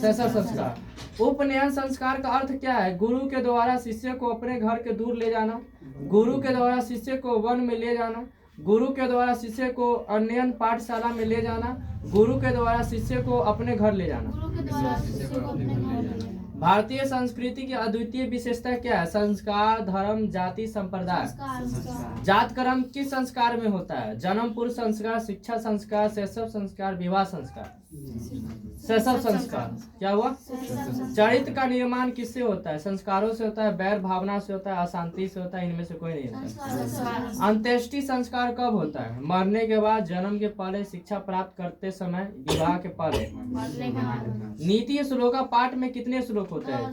शैशव संस्कार। उपनयन संस्कार का अर्थ क्या है? गुरु के द्वारा शिष्य को अपने घर के दूर ले जाना, गुरु के द्वारा शिष्य को वन में ले जाना, गुरु के द्वारा शिष्य को अन्यन पाठशाला में ले जाना, गुरु के द्वारा शिष्य को अपने घर ले जाना। भारतीय संस्कृति की अद्वितीय विशेषता क्या है? संस्कार, धर्म, जाति, संप्रदाय। जात कर्म किस संस्कार में होता है? जन्म पूर्व संस्कार, शिक्षा संस्कार, शैशव संस्कार, विवाह संस्कार। शैशव संस्कार। क्या हुआ? चरित्र का निर्माण किससे होता है? संस्कारों से होता है, बैर भावना से होता है, अशांति से होता है, इनमें से कोई नहीं होता। अंत्येष्टि संस्कार कब होता है? मरने के बाद, जन्म के पहले, शिक्षा प्राप्त करते समय, विवाह के पहले। नीति श्लोका पाठ में कितने श्लोक होते हैं?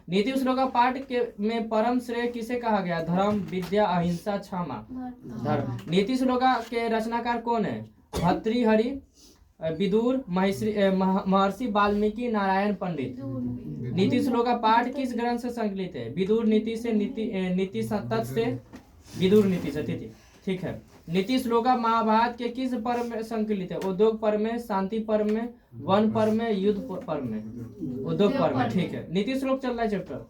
नीति श्लोका पाठ के में परम श्रेय किसे कहा गया? धर्म, विद्या, अहिंसा, क्षमा, धर्म। नीति श्लोका के रचनाकार कौन है? भर्तृहरि, विदुर, महर्षि वाल्मीकि, नारायण पंडित। नीति श्लोका पाठ किस ग्रंथ से संकलित है? विदुर नीति से, नीति तत्व से, विदुर नीति से। ठीक है। नीति श्लोका महाभारत के किस पर्व में संकलित है? उद्योग पर्व में, शांति पर्व में, वन पर्व में, युद्ध पर्व में? उद्योग पर्व में। ठीक है। नीति श्लोक चल रहा है चैप्टर।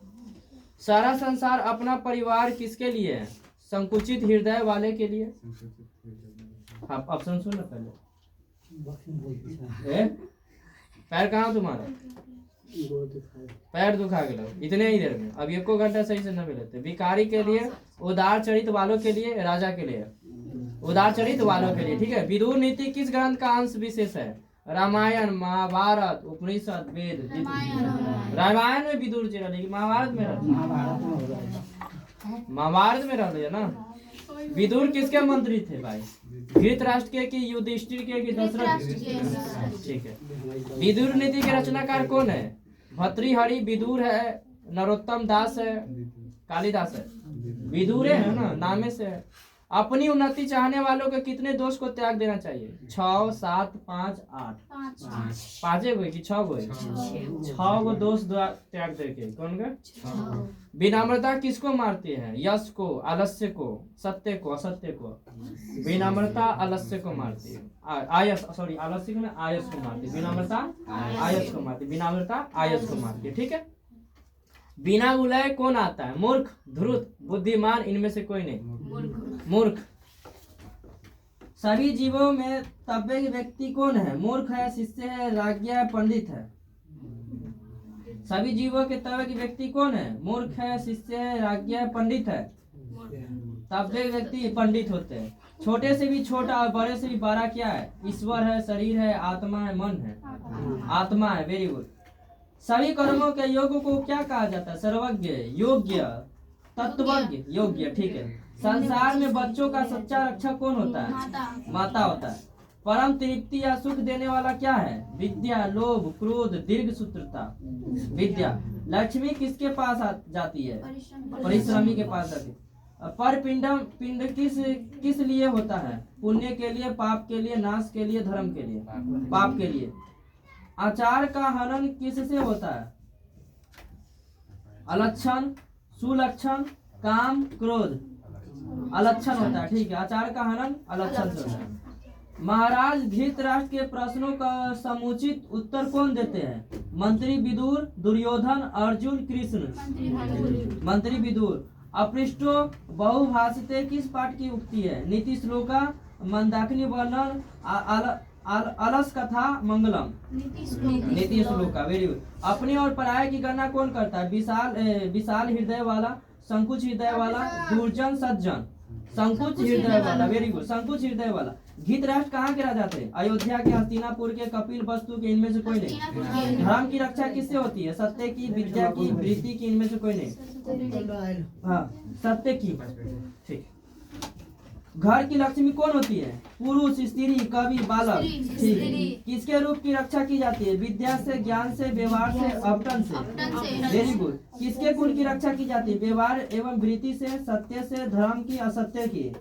सारा संसार अपना परिवार किसके लिए है? संकुचित हृदय वाले के लिए। आप ऑप्शन सुन पहले। पैर कहाँ तुम्हारा? पैर दुखा गया इतने ही देर में। अब एको घंटा सही से न मिले थे। भिखारी के लिए, उदार चरित वालों के लिए, राजा के लिए, उदार चरित वालों के लिए। ठीक है। विदुर नीति किस ग्रंथ का अंश विशेष है? रामायण, महाभारत, उपनिषद, वेद। रामायण में विदुर जी रही, महाभारत में महाभारत में रहे ना। विदुर किसके मंत्री थे भाई? धृतराष्ट्र के कि युधिष्ठिर के कि दशरथ? ठीक है। विदुर नीति के रचनाकार कौन है? भर्तृहरि, विदुर है, नरोत्तम दास है, कालिदास है। विदुर है ना, नामे से है। अपनी उन्नति चाहने वालों के कितने दोष को त्याग देना चाहिए? 6, 7, 5, 8। 5 गो कि 6 गो? 6 गो दोष त्याग देके। कौन का? विनम्रता किसको मारती है? यश को, आलस्य को, सत्य को, असत्य को। विनम्रता आलस्य को मारती है। आयस, सॉरी, आलस्य को ना, आयस को मारती है। विनम्रता आयस को मारती है। विनम्रता आयस को मारती है। ठीक है। बिना बुलाए कौन आता है? मूर्ख, धूर्त, बुद्धिमान, इनमें से कोई नहीं। मूर्ख। सभी जीवों में तव्य व्यक्ति कौन है? मूर्ख है, शिष्य है, राज्ञ है, पंडित है। सभी जीवों के तव्य व्यक्ति कौन है? मूर्ख है, शिष्य है, राज्ञ है, पंडित है। तव्य व्यक्ति पंडित होते हैं। छोटे से भी छोटा और बड़े से भी बड़ा क्या है? ईश्वर है, शरीर है, आत्मा है, मन है। आत्मा है। Very good. सभी कर्मों के योग को क्या कहा जाता है? सर्वज्ञ, योग्य, तत्वज्ञ, योग्य। ठीक है। संसार में बच्चों का सच्चा रक्षक कौन होता है? माता होता है। परम तृप्ति या सुख देने वाला क्या है? विद्या, लोभ, क्रोध, दीर्घ सूत्रता। विद्या। लक्ष्मी किसके पास जाती है? परिश्रमी के पास जाती है। पर पिंड किस लिए होता है? पुण्य के लिए, पाप के लिए, नाश के लिए, धर्म के लिए। पाप के लिए। आचार का हनन किससे होता है? अलक्षण, सुलक्षण, काम, क्रोध। अलक्षण होता है। ठीक है। आचार का हनन अलक्षण से होता है। महाराज धृतराष्ट्र के प्रश्नों का समुचित उत्तर कौन देते हैं? मंत्री विदुर, दुर्योधन, अर्जुन, कृष्ण। मंत्री विदुर। अपृष्टो बहुभाषिते किस पाठ की उक्ति है? नीति श्लोका, मंदाकिनी वर्णन, अलस कथा, मंगलम। नीति श्लोका। Very good. अपने और पराये की गणना कौन करता है? विशाल हृदय वाला, संकुच हृदय वाला, दुर्जन, सज्जन। संकुच हृदय वाला। Very good. संकुच हृदय वाला। धृतराष्ट्र कहाँ के राजा थे? अयोध्या के, हस्तिनापुर के, कपिल वस्तु के, इनमें से कोई नहीं। धर्म की रक्षा किससे होती है? सत्य की, विद्या की, वृत्ति की, इनमें से कोई नहीं। हाँ, सत्य की। ठीक। घर की लक्ष्मी कौन होती है? पुरुष, स्त्री, कवि, बालक। ठीक। किसके रूप की रक्षा की जाती है? विद्या से, ज्ञान से, व्यवहार से, अपटन से। Very good. किसके कुल की रक्षा की जाती है? व्यवहार एवं वृत्ति से, सत्य से, धर्म की, असत्य की।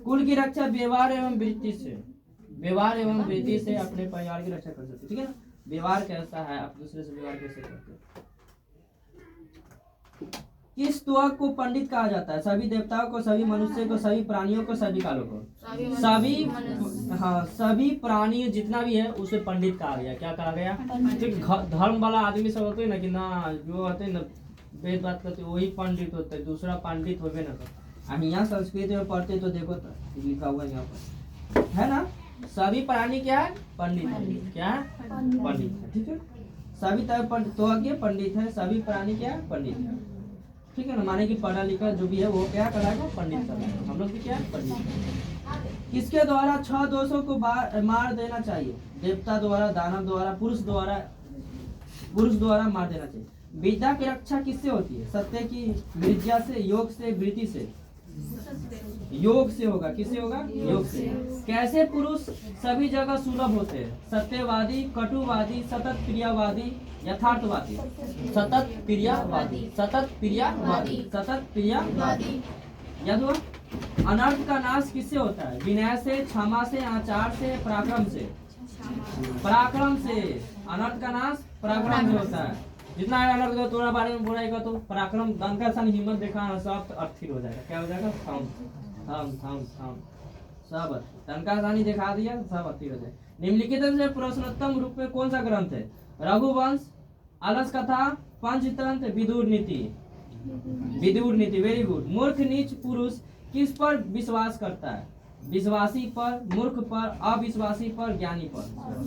कुल की रक्षा व्यवहार एवं वृत्ति से। व्यवहार एवं वृत्ति से अपने परिवार की रक्षा कर सकते। ठीक है ना। व्यवहार कैसा है, आप दूसरे से व्यवहार कैसे करते हैं? किस त्वक को पंडित कहा जाता है? सभी देवताओं को, सभी मनुष्य को, सभी प्राणियों को, सभी कालों को। सभी प्राणी जितना भी है उसे पंडित कहा गया। क्या कहा गया? धर्म वाला आदमी सब होते है ना कि ना, जो होते है ना वेद बात करते वही पंडित होते है, दूसरा पंडित होवे ना। हम यहाँ संस्कृत में पढ़ते तो देखो तो लिखा हुआ यहाँ पर है ना। सभी प्राणी क्या है? पंडित है। क्या है? पंडित है। ठीक है। सभी तो पंडित है, सभी प्राणी क्या है? पंडित है। ठीक है ना, माने कि पढ़ा लिखा जो भी है वो क्या कराएगा, पंडित कराएगा। हम लोग भी क्या है, पंडित। किसके द्वारा 6 दोषों को मार देना चाहिए? देवता द्वारा, दानव द्वारा, पुरुष द्वारा मार देना चाहिए। विद्या की रक्षा किससे होती है? सत्य की विद्या से, योग से, वृत्ति से? योग से होगा। किससे होगा? योग से। कैसे पुरुष सभी जगह सुलभ होते हैं? सत्यवादी, कटुवादी, सतत प्रियवादी, यथार्थवादी? सतत प्रियवादी, सतत प्रियवादी, सतत प्रियवादी। याद हुआ? अनर्थ का नाश किससे होता है? विनय से, क्षमा से, आचार से, पराक्रम से? पराक्रम से। अनर्थ का नाश पराक्रम से होता है। जितना अलग दो थोड़ा बारे में बोलेगा तो पराक्रम, दम का सन, हिम्मत दिखाना, सब अस्थिर हो जाएगा। क्या हो जाएगा? थम सब तनका सानी दिखा दिया, सब अस्थिर हो जाएगा। निम्नलिखित में प्रश्नोत्तम रूप में कौन सा ग्रंथ है? रघुवंश, अलस कथा, पंचतंत्र, विदुर नीति? विदुर नीति, वेरी गुड। मूर्ख नीच पुरुष किस पर विश्वास करता है? विश्वासी पर, मूर्ख पर, अविश्वासी पर, ज्ञानी पर?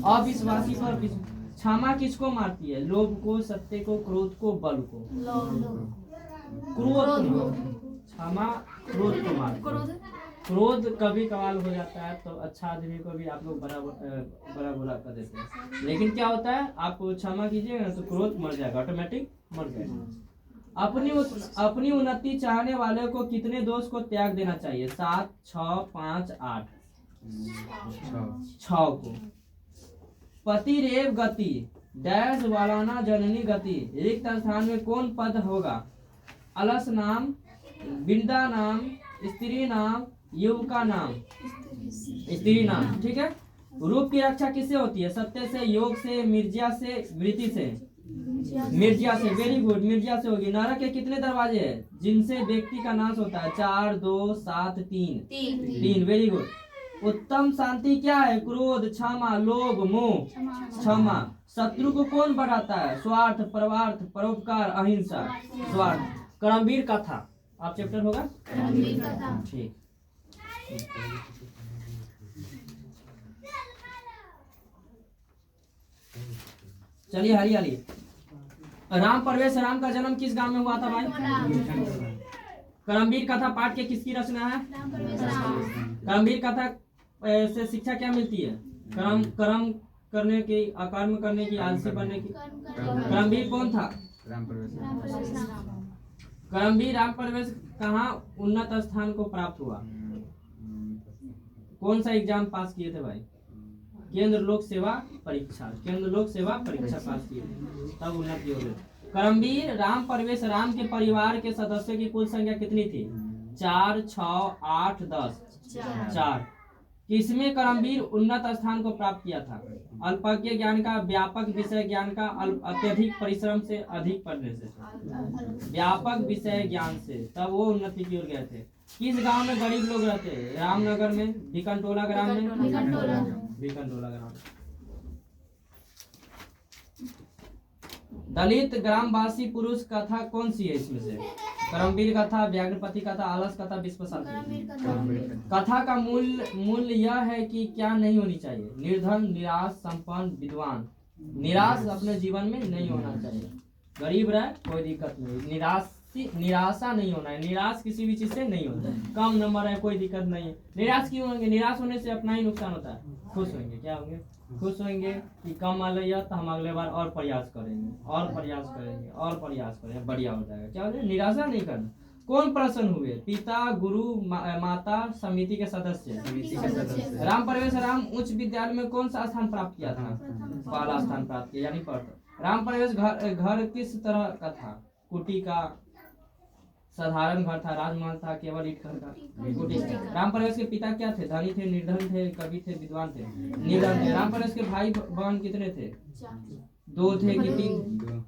अविश्वासी पर। क्षमा किसको मारती है? लोभ को, सत्य को, क्रोध को, बल को? क्रोध को। क्षमा क्रोध को मारती है। क्रोध कभी कभार हो जाता है तो अच्छा आदमी को भी आप लोग बड़ा बुरा कर देते हैं, लेकिन क्या होता है, आप क्षमा कीजिएगा तो क्रोध मर जाएगा, ऑटोमेटिक मर जाएगा। अपनी उन्नति चाहने वाले को कितने दोष को त्याग देना चाहिए? 7, 6, 5, 8? 6 को। पति रेव गति, डैश वालाना जननी गति, रिक्त स्थान में कौन पद होगा? अलस नाम, बिंदा नाम, स्त्री नाम, युवका नाम? स्त्री नाम। ठीक है। रूप की रक्षा किससे होती है? सत्य से, योग से, मिर्जा से, वृत्ति से? मिर्जा से। वेरी गुड, मिर्जा से होगी। नरक के कितने दरवाजे हैं जिनसे व्यक्ति का नाश होता है? 4, 2, 7, 3? Very good. उत्तम शांति क्या है? क्रोध, क्षमा, लोभ, मोह? क्षमा। शत्रु को कौन बढ़ाता है? स्वार्थ, परवार्थ, परोपकार, अहिंसा? स्वार्थ। कर्मवीर कथा आप चैप्टर होगा? ठीक। चलिए हरियाली। राम प्रवेश, राम का जन्म किस गांव में हुआ था भाई? कर्मवीर कथा पाठ के किसकी रचना है? कर्मवीर कथा से शिक्षा क्या मिलती है? कर्म करने की, अकर्म करने की, आलसी बनने की। कर्मवीर कौन था? कर्मवीर राम प्रवेश कहाँ उन्नत स्थान को प्राप्त हुआ? कौन सा एग्जाम पास किए थे भाई? केंद्र लोक सेवा परीक्षा। केंद्र लोक सेवा परीक्षा पास किए थे, तब उन्नति हो गई। कर्मवीर राम प्रवेश राम के परिवार के सदस्यों की कुल संख्या कितनी थी? 4, 6, 8, 10? 4। किसमें कर्मवीर उन्नत स्थान को प्राप्त किया था? अल्पज्ञ ज्ञान का, व्यापक विषय ज्ञान का, अत्यधिक परिश्रम से, अधिक पढ़ने से? व्यापक विषय ज्ञान से, तब वो उन्नति की ओर गए थे। किस गांव में गरीब लोग रहते हैं? रामनगर में, भिकनटोला ग्राम में? भिकनटोला ग्राम। दलित ग्रामवासी पुरुष कथा कौन सी है इसमें से? कर्मवीर कथा, व्याघ्रपति कथा, आलस कथा, विश्वशांति? कथा का मूल्य यह है कि क्या नहीं होनी चाहिए? निर्धन, निराश, संपन्न, विद्वान? निराश अपने जीवन में नहीं होना चाहिए। गरीब रहे कोई दिक्कत नहीं, निराशा नहीं होना है। निराश किसी भी चीज से नहीं होता है। कम नंबर है कोई दिक्कत नहीं है। निराश क्यों होंगे? निराश होने से अपना ही नुकसान होता है। खुश होंगे, क्या होंगे? खुश होंगे कि कम आ लिया तो हम अगले बार और प्रयास करेंगे, और प्रयास करेंगे, और प्रयास करेंगे, बढ़िया हो जाएगा। क्या हो जाएगा? निराशा नहीं करना। कौन प्रसन्न हुए? पिता, गुरु, माता, समिति के सदस्य? राम प्रवेश राम उच्च विद्यालय में कौन सा स्थान प्राप्त किया था? पहला स्थान प्राप्त किया, यानी पढ़। राम प्रवेश घर किस तरह का था? कुटी का, साधारण घर था, राजमहल था, केवल ईंट घर था? कुटी। राम प्रवेश के पिता क्या थे? धनी थे, निर्धन थे, कवि थे, विद्वान थे? निर्धन थे। राम प्रवेश के भाई बहन कितने थे? 2 थे कि 3?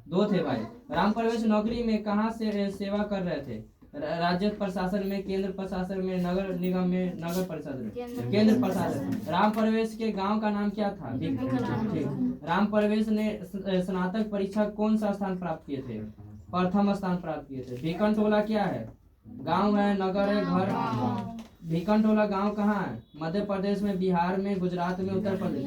2 थे भाई। राम प्रवेश नौकरी में कहाँ से सेवा कर रहे थे? राज्य प्रशासन में, केंद्र प्रशासन में, नगर निगम में, नगर परिषद में? केंद्र प्रशासन। राम प्रवेश के गांव का नाम क्या था? राम प्रवेश ने स्नातक परीक्षा कौन सा स्थान प्राप्त किए थे? प्रथम स्थान प्राप्त किए थे। भिकनटोला क्या है? गांव है, नगर है, घर? भिकनटोला गांव कहाँ है? मध्य प्रदेश में, बिहार में, गुजरात में, उत्तर प्रदेश?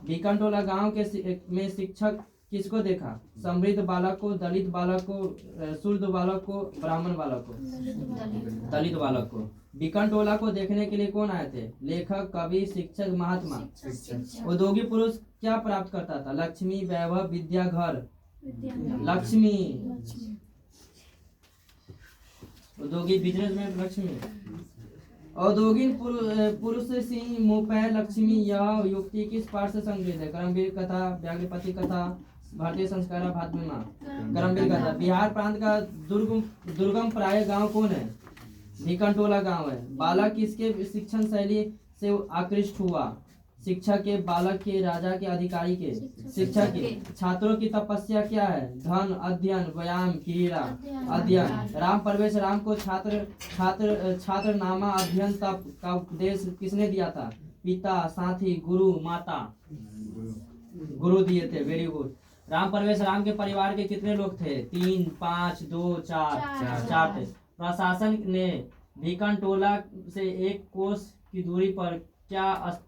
भिकनटोला गांव के में शिक्षक किसको देखा? समृद्ध बालक को, दलित बालक को, शुद्ध बालक को, ब्राह्मण बालक को, दलित बालक को। बिकनटोला को देखने के लिए कौन आए थे? लेखक, कवि, शिक्षक, महात्मा। उद्योगी पुरुष क्या प्राप्त करता था? लक्ष्मी, वैभव, विद्या, घर। लक्ष्मी, उद्योगी बिजनेस में लक्ष्मी। औद्योगिक पुरुष सिंह मुपै लक्ष्मी, यह युक्ति किस पाठ से संग्रहित है? कर्मवीर कथा, व्याघ्रपति कथा, भारतीय संस्कार, भातमिमा। कर्मवीर कथा। बिहार प्रांत का दुर्गम प्राय गांव कौन है? निकंटोला गांव है। बालक किसके शिक्षण शैली से आकृष्ट हुआ? शिक्षा के, बालक के, राजा के, अधिकारी के? शिक्षा के। छात्रों की तपस्या क्या है? धन, अध्ययन, व्यायाम, क्रीड़ा। अध्ययन। राम प्रवेश राम को छात्रनामा, अध्ययन, तप का उपदेश किसने दिया था? पिता, साथी, गुरु, माता। गुरु दिए थे। Very good. राम प्रवेश राम के परिवार के कितने लोग थे? 3, 5, 2, 4 थे। प्रशासन ने भिकनटोला से 1 कोस की दूरी पर क्या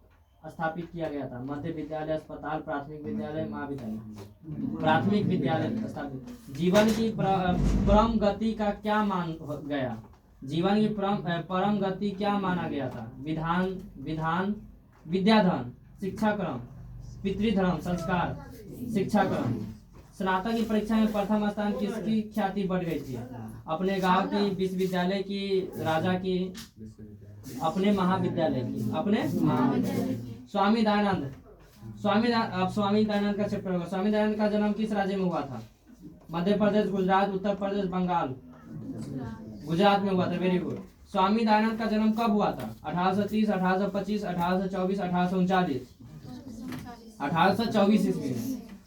स्थापित किया गया था? मध्य विद्यालय, अस्पताल, प्राथमिक विद्यालय, महाविद्यालय। प्राथमिक विद्यालय स्थापित। जीवन की परम गति का क्या मान गया? जीवन की परम गति क्या माना गया था? विधान, विद्याधन, शिक्षा क्रम, पितृधर्म, संस्कार, शिक्षा क्रम। स्नातक की परीक्षा में प्रथम स्थान किसकी ख्याति बढ़ गई थी? अपने गांव की, विश्वविद्यालय की, राजा की, अपने महाविद्यालय की, अपने महाविद्यालय। स्वामी दयानंद। अब स्वामी दयानंद का चैप्टर होगा। स्वामी दयानंद का जन्म किस राज्य में हुआ था? मध्य प्रदेश, गुजरात, उत्तर प्रदेश, बंगाल। गुजरात में हुआ था। Very good. स्वामी दयानंद का जन्म कब हुआ था? 1830, 1825, 1824, 1839। 1824 ईस्वी।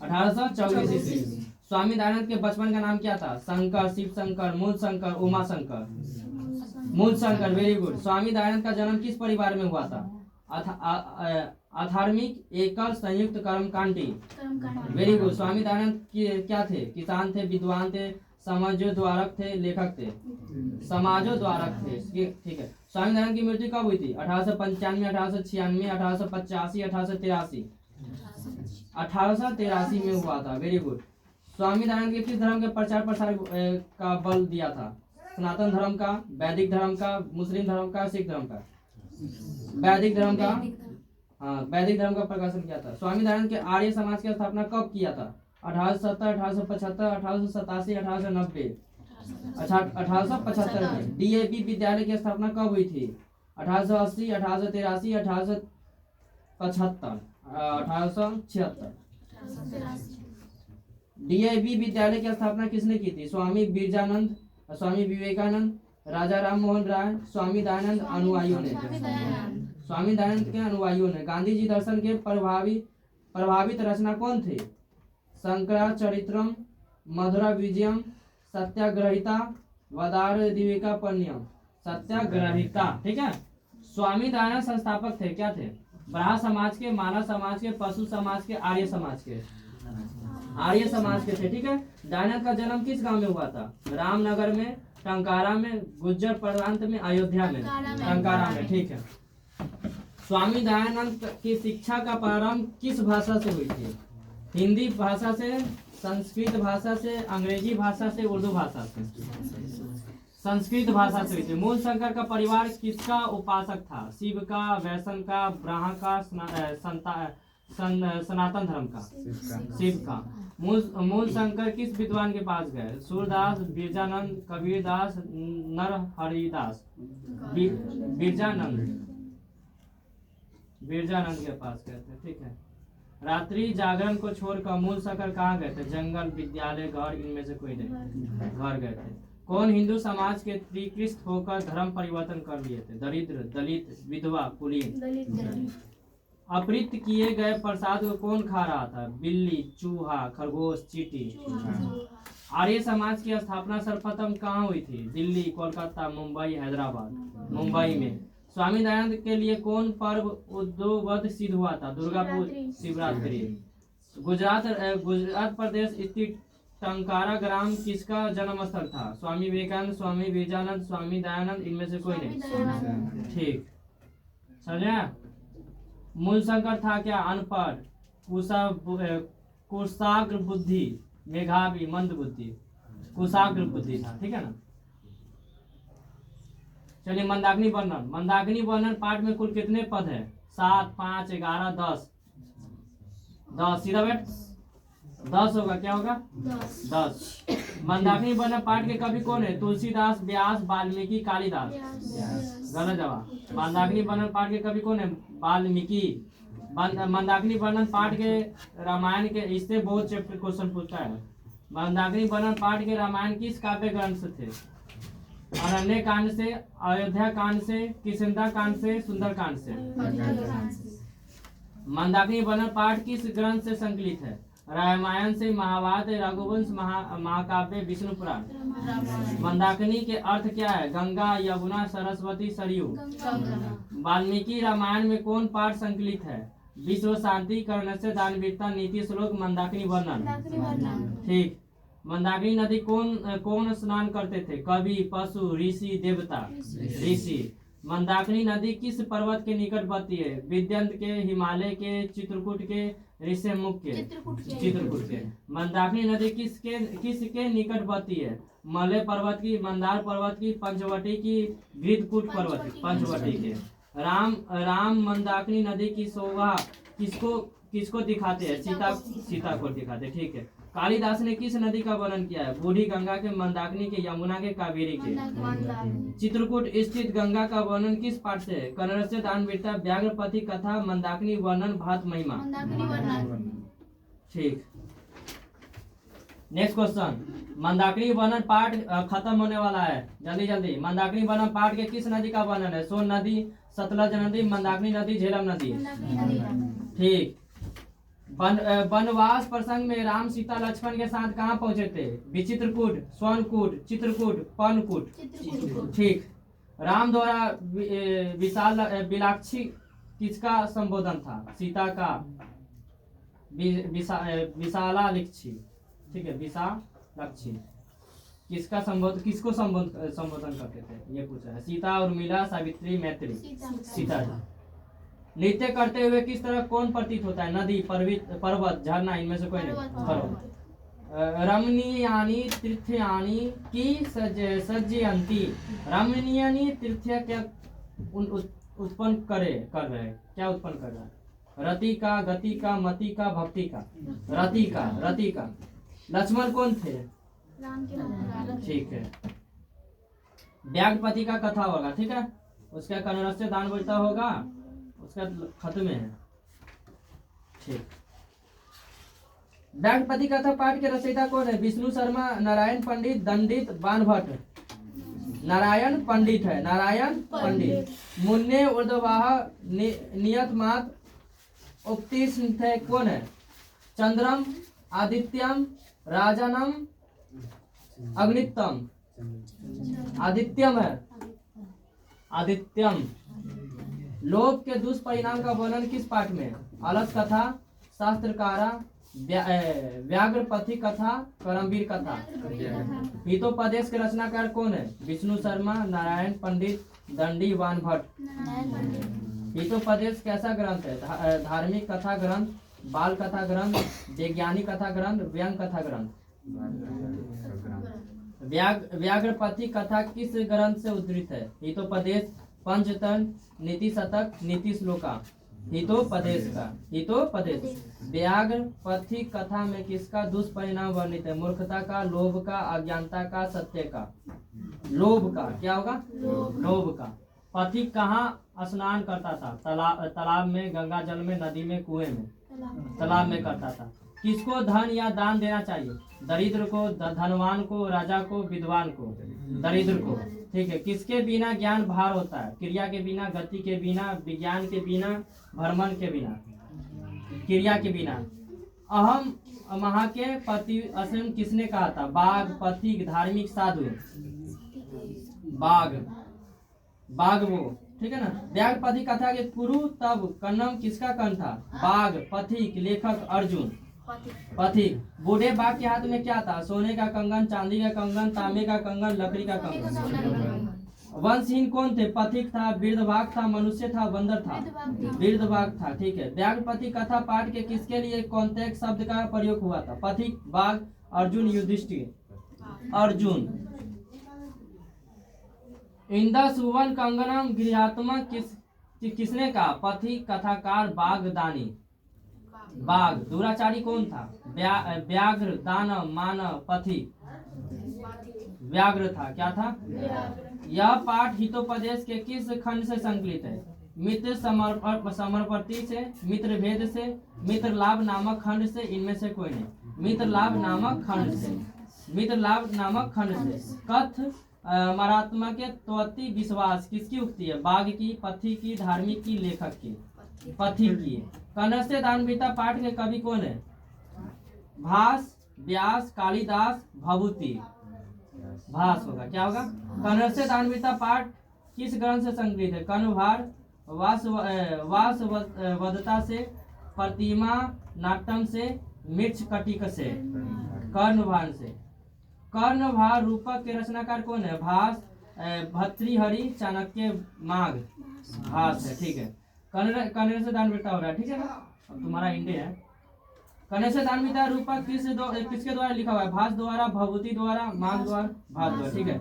1824 ईस्वी। स्वामी दयानंद के बचपन का नाम क्या था? शंकर, शिव शंकर, मूल शंकर, उमा शंकर। मूल शंकर। Very good. स्वामी दयानंद का जन्म किस परिवार में हुआ था? अधार्मिक, एकल, संयुक्त, कर्मकांडी। Very good. स्वामी दयानंद क्या थे? किसान थे, विद्वान थे, समाजोद्धारक थे, लेखक थे। समाजोद्धारक थे। ठीक है। स्वामी दयानंद की मृत्यु कब हुई थी? 1895, 1896, 1885, 1883। 1883 में हुआ था। Very good. स्वामी दयानंद के किस धर्म के प्रचार प्रसार का बल दिया था? सनातन धर्म का, वैदिक धर्म का, मुस्लिम धर्म का, सिख धर्म का? वैदिक धर्म का। हाँ, वैदिक धर्म का प्रकाशन किया था। स्वामी दयानंद के आर्य समाज की स्थापना कब किया था? 1870, 1875, 1887, 1890। अच्छा, 1875 में। DAV विद्यालय की स्थापना कब हुई थी? 1880, 1883, 1875, 1876। DAV विद्यालय की स्थापना किसने की थी? स्वामी बिरजानंद, स्वामी विवेकानंद, राजा राम मोहन राय, स्वामी दयानंद अनुयायियों ने। स्वामी दयानंद के अनुयायियों ने। गांधी जी दर्शन के प्रभावित रचना कौन थे? शंकराचरित्रम, मधुरा विजयम, सत्याग्रहिता, वदार दिविका पन्यम। सत्याग्रहिता। ठीक है। स्वामी दयानंद संस्थापक थे। क्या थे? ब्राह्मण समाज के, मानव समाज के, पशु समाज के, आर्य समाज के। आर्य समाज के थे। ठीक है। दयानंद का जन्म किस गांव में हुआ था? रामनगर में, टंकारा में, गुज्जर प्रांत में, अयोध्या में। टंकारा में। ठीक है। स्वामी दयानंद की शिक्षा का प्रारंभ किस भाषा से हुई थी? हिंदी भाषा से, संस्कृत भाषा से, अंग्रेजी भाषा से, उर्दू भाषा से? संस्कृत भाषा से हुई थी। मूल शंकर का परिवार किसका उपासक था? शिव का, वैष्णव का, ब्राह्मण का, सनातन धर्म का? शिव का। मूल शंकर किस विद्वान के पास गए? सूरदास, बिरजानंद, कबीरदास, नरहरिदास? बिरजानंद के पास गए थे। ठीक है। रात्रि जागरण को छोड़कर मूल शंकर कहाँ गए थे? जंगल, विद्यालय, घर, इनमें से कोई नहीं। घर गए थे। कौन हिंदू समाज के त्रिकृष्ट होकर धर्म परिवर्तन कर लिए थे? दरिद्र, दलित, विधवा, कुलीन। अपहृत किए गए प्रसाद को कौन खा रहा था? बिल्ली, चूहा, खरगोश, चींटी। आर्य समाज की स्थापना सर्वप्रथम कहाँ हुई थी? दिल्ली, कोलकाता, मुंबई, हैदराबाद। मुंबई में। स्वामी दयानंद के लिए कौन पर्व उद्योगबद्ध सिद्ध हुआ था? दुर्गा पूजा, शिवरात्रि। गुजरात प्रदेश स्थित टंकारा ग्राम किसका जन्म स्थल था? स्वामी विवेकानंद, स्वामी विवेकानंद, स्वामी दयानंद, इनमें से कोई नहीं। ठीक। समझा? मूल शंकर था क्या? अनपढ़, कुशाग्र बुद्धि, मेघावी मंद बुद्धि, कुशाग्र बुद्धि था, ठीक है ना। चलिए मंदाकिनी वर्णन। मंदाकिनी वर्णन पाठ में कुल कितने पद है? 7, 5, 11, 10। 10 सीधा बैठ 10 होगा, क्या होगा? 10। मंदाकिनी वर्णन पाठ के कवि कौन है? तुलसीदास, व्यास, वाल्मीकि, कालिदास। गलत जवाब। मंदाकिनी वर्णन पाठ के कवि कौन है? वाल्मीकि। मंदाकिनी वर्णन पाठ के रामायण के, इससे बहुत चैप्टर क्वेश्चन पूछता है। मंदाकिनी वर्णन पाठ के रामायण किस काव्य ग्रंथ से थे? अरण्य कांड से, अयोध्या कांड से, किष्किंधा कांड से, सुंदर कांड से। मंदाकिनी वर्णन पाठ किस ग्रंथ से संकलित है? रामायण से, महाभारत, रघुवंश, महाकाव्य, विष्णु पुराण। मंदाकिनी के अर्थ क्या है? गंगा, यमुना, सरस्वती, सरयू। वाल्मीकि रामायण में कौन पाठ संकलित है? विश्व शांति, कर्णस्य, दानवीरता, नीति श्लोक, मंदाकिनी वर्णन। ठीक। मंदाकिनी नदी कौन स्नान करते थे? कवि, पशु, ऋषि, देवता। ऋषि। मंदाकिनी नदी किस पर्वत के निकट बहती है? विंध्य के, हिमालय के, चित्रकूट के, ऋषिमुख के। चित्रकूट के। मंदाकिनी नदी किसके निकट बहती है? मलय पर्वत की, मंदार पर्वत की, पंचवटी की, गृधकूट पर्वत की। पंचवटी के। राम मंदाकिनी नदी की शोभा किसको दिखाते हैं? सीता को दिखाते। ठीक है। कालिदास ने किस नदी का वर्णन किया है? बूढ़ी गंगा के, मंदाकिनी के, यमुना के, कावेरी के। चित्रकूट स्थित गंगा का वर्णन किस पाठ से है? कर्णस्य, दानवीरता, व्याघ्रपति कथा, मंदाकिनी वर्णन, भात महिमा। ठीक। Next question. मंदाकिनी वर्णन पाठ खत्म होने वाला है, जल्दी जल्दी। मंदाकिनी वर्णन पाठ के किस नदी का वर्णन है? सोन नदी, सतलज नदी, मंदाकिनी नदी, झेलम नदी। ठीक। वनवास प्रसंग में राम, सीता, लक्ष्मण के साथ कहाँ पहुंचे थे? विचित्रकूट, स्वर्णकूट, चित्रकूट, पर्णकूट। ठीक। राम द्वारा बिलाक्षी किसका संबोधन था? सीता का विशालाक्षी। ठीक है, विशालाक्षी। किसको संबोधन करते थे? ये पूछा है। सीता, उर्मिला, सावित्री, मैत्री। सीता। नृत्य करते हुए किस तरह कौन प्रतीत होता है? नदी, पर्वत, झरना, इनमें से कोई नहीं। पर्वत। रमणीयानि तीर्थयानि की सज्जयन्ति। रमणीयानि तीर्थ क्या उत्पन्न कर रहे हैं? क्या उत्पन्न कर रहा है? रति का, गति का, मति का, भक्ति का। रति का। लक्ष्मण कौन थे? ठीक है। व्याघ्रपति का कथा होगा, ठीक है। उसका कर्णस्य दानवीरता होगा, उसका खत्म है। ठीक। व्याघ्रपति कथा पाठ के रचयिता कौन है? विष्णु शर्मा, नारायण पंडित, दंडित, बाणभट्ट। नारायण पंडित है, नारायण पंडित। मुन्ने उर्दवाह नियत मात उपतिश थे कौन है? चंद्रम, आदित्यम, राजनम, अग्नितम। आदित्यम है, आदित्यम। लोभ के दुष्परिणाम का वर्णन किस पाठ में? अलस कथा, शास्त्रकारा, व्याघ्रपति कथा, करमवीर कथा। हितोपदेश के रचनाकार कौन है? विष्णु शर्मा, नारायण पंडित, दंडी, बाणभट्ट। हितोपदेश कैसा ग्रंथ है? धार्मिक कथा ग्रंथ, बाल कथा ग्रंथ, वैज्ञानिक कथा ग्रंथ, व्यंग कथा ग्रंथ। व्याघ्रपति कथा किस ग्रंथ से उद्धृत है? हितोपदेश, पंचतंत्र, नीति शतक, नीति श्लोका। हितोपदेश का। हितोपदेश। व्याघ्रपति कथा में किसका दुष्परिणाम वर्णित है? मूर्खता का, लोभ का, अज्ञानता का, सत्य का। लोभ का। क्या होगा? लोभ का। पथिक कहाँ स्नान करता था? तालाब में, गंगा जल में, नदी में, कुएं में। तालाब में करता था। किसको धन या दान देना चाहिए? दरिद्र को, धनवान को, राजा को, विद्वान को। दरिद्र को। ठीक है। किसके बिना ज्ञान भार होता है? क्रिया के बिना, गति के बिना, विज्ञान के बिना, भ्रमण के बिना। क्रिया के बिना। अहम महा के पति असम किसने कहा था? बाघ, पथिक, धार्मिक, साधु। बाघ वो, ठीक है ना। व्याघ्रपति कथा के कुरु तब कन्नम किसका कर्ण था? बाघ, पथिक, लेखक अर्जुन। पथिक। बूढ़े बाघ के हाथ में क्या था? सोने का कंगन, चांदी का कंगन, तांबे का कंगन, लकड़ी का कंगन। वंशहीन कौन थे? पथिक था, वृद्धभाग था, मनुष्य था, बंदर था? वृद्धभाग था। ठीक है। व्याघ्रपति कथा पाठ के किसके लिए कौनतेक शब्द का प्रयोग हुआ था? पथिक, बाघ, अर्जुन, युधिष्ठिर? अर्जुन। इंदा सुवन कंगनम गृहात्मक किसने कहा? पथिक, कथाकार, बाघ, दानी? बाघ। दुराचारी कौन था? व्याघ्र, दानव, मानव, पथिक? व्याघ्र था। क्या था? यह पाठ हितोपदेश के किस खंड से संकलित है? मित्र समर्पति से, मित्र भेद से, मित्र लाभ नामक खंड से? इनमें से कोई नहीं। मित्र लाभ नामक खंड से। मित्र लाभ नामक खंड से। कथ मरात्मा के त्वति विश्वास किसकी उक्ति है? बाघ की, पथी की, धार्मिक की, लेखक की? पथिक की। कन्नड़ से दानवीरता पाठ के कवि कौन है? भास, व्यास, कालिदास, भभूति? भास होगा। क्या होगा? कन्नड़ से दानवीरता पाठ किस ग्रंथ से संकलित है? कर्णभार, वासवदता से, प्रतिमा नाट्यम से, मिर्च कटिक से? कर्णभार से। कर्णभार रूपक के रचनाकार कौन है? भास, भर्तृहरि, चाणक्य, माघ? भास है। ठीक है। कन्नड़ से दानवीरता हो रहा है। ठीक है ना? अब तुम्हारा इंडिया है। कन्नड़ से दानवीरता रूपक किसके द्वारा लिखा हुआ है? भास द्वारा, भभूति द्वारा, माघ द्वारा, भास द्वारा? ठीक है।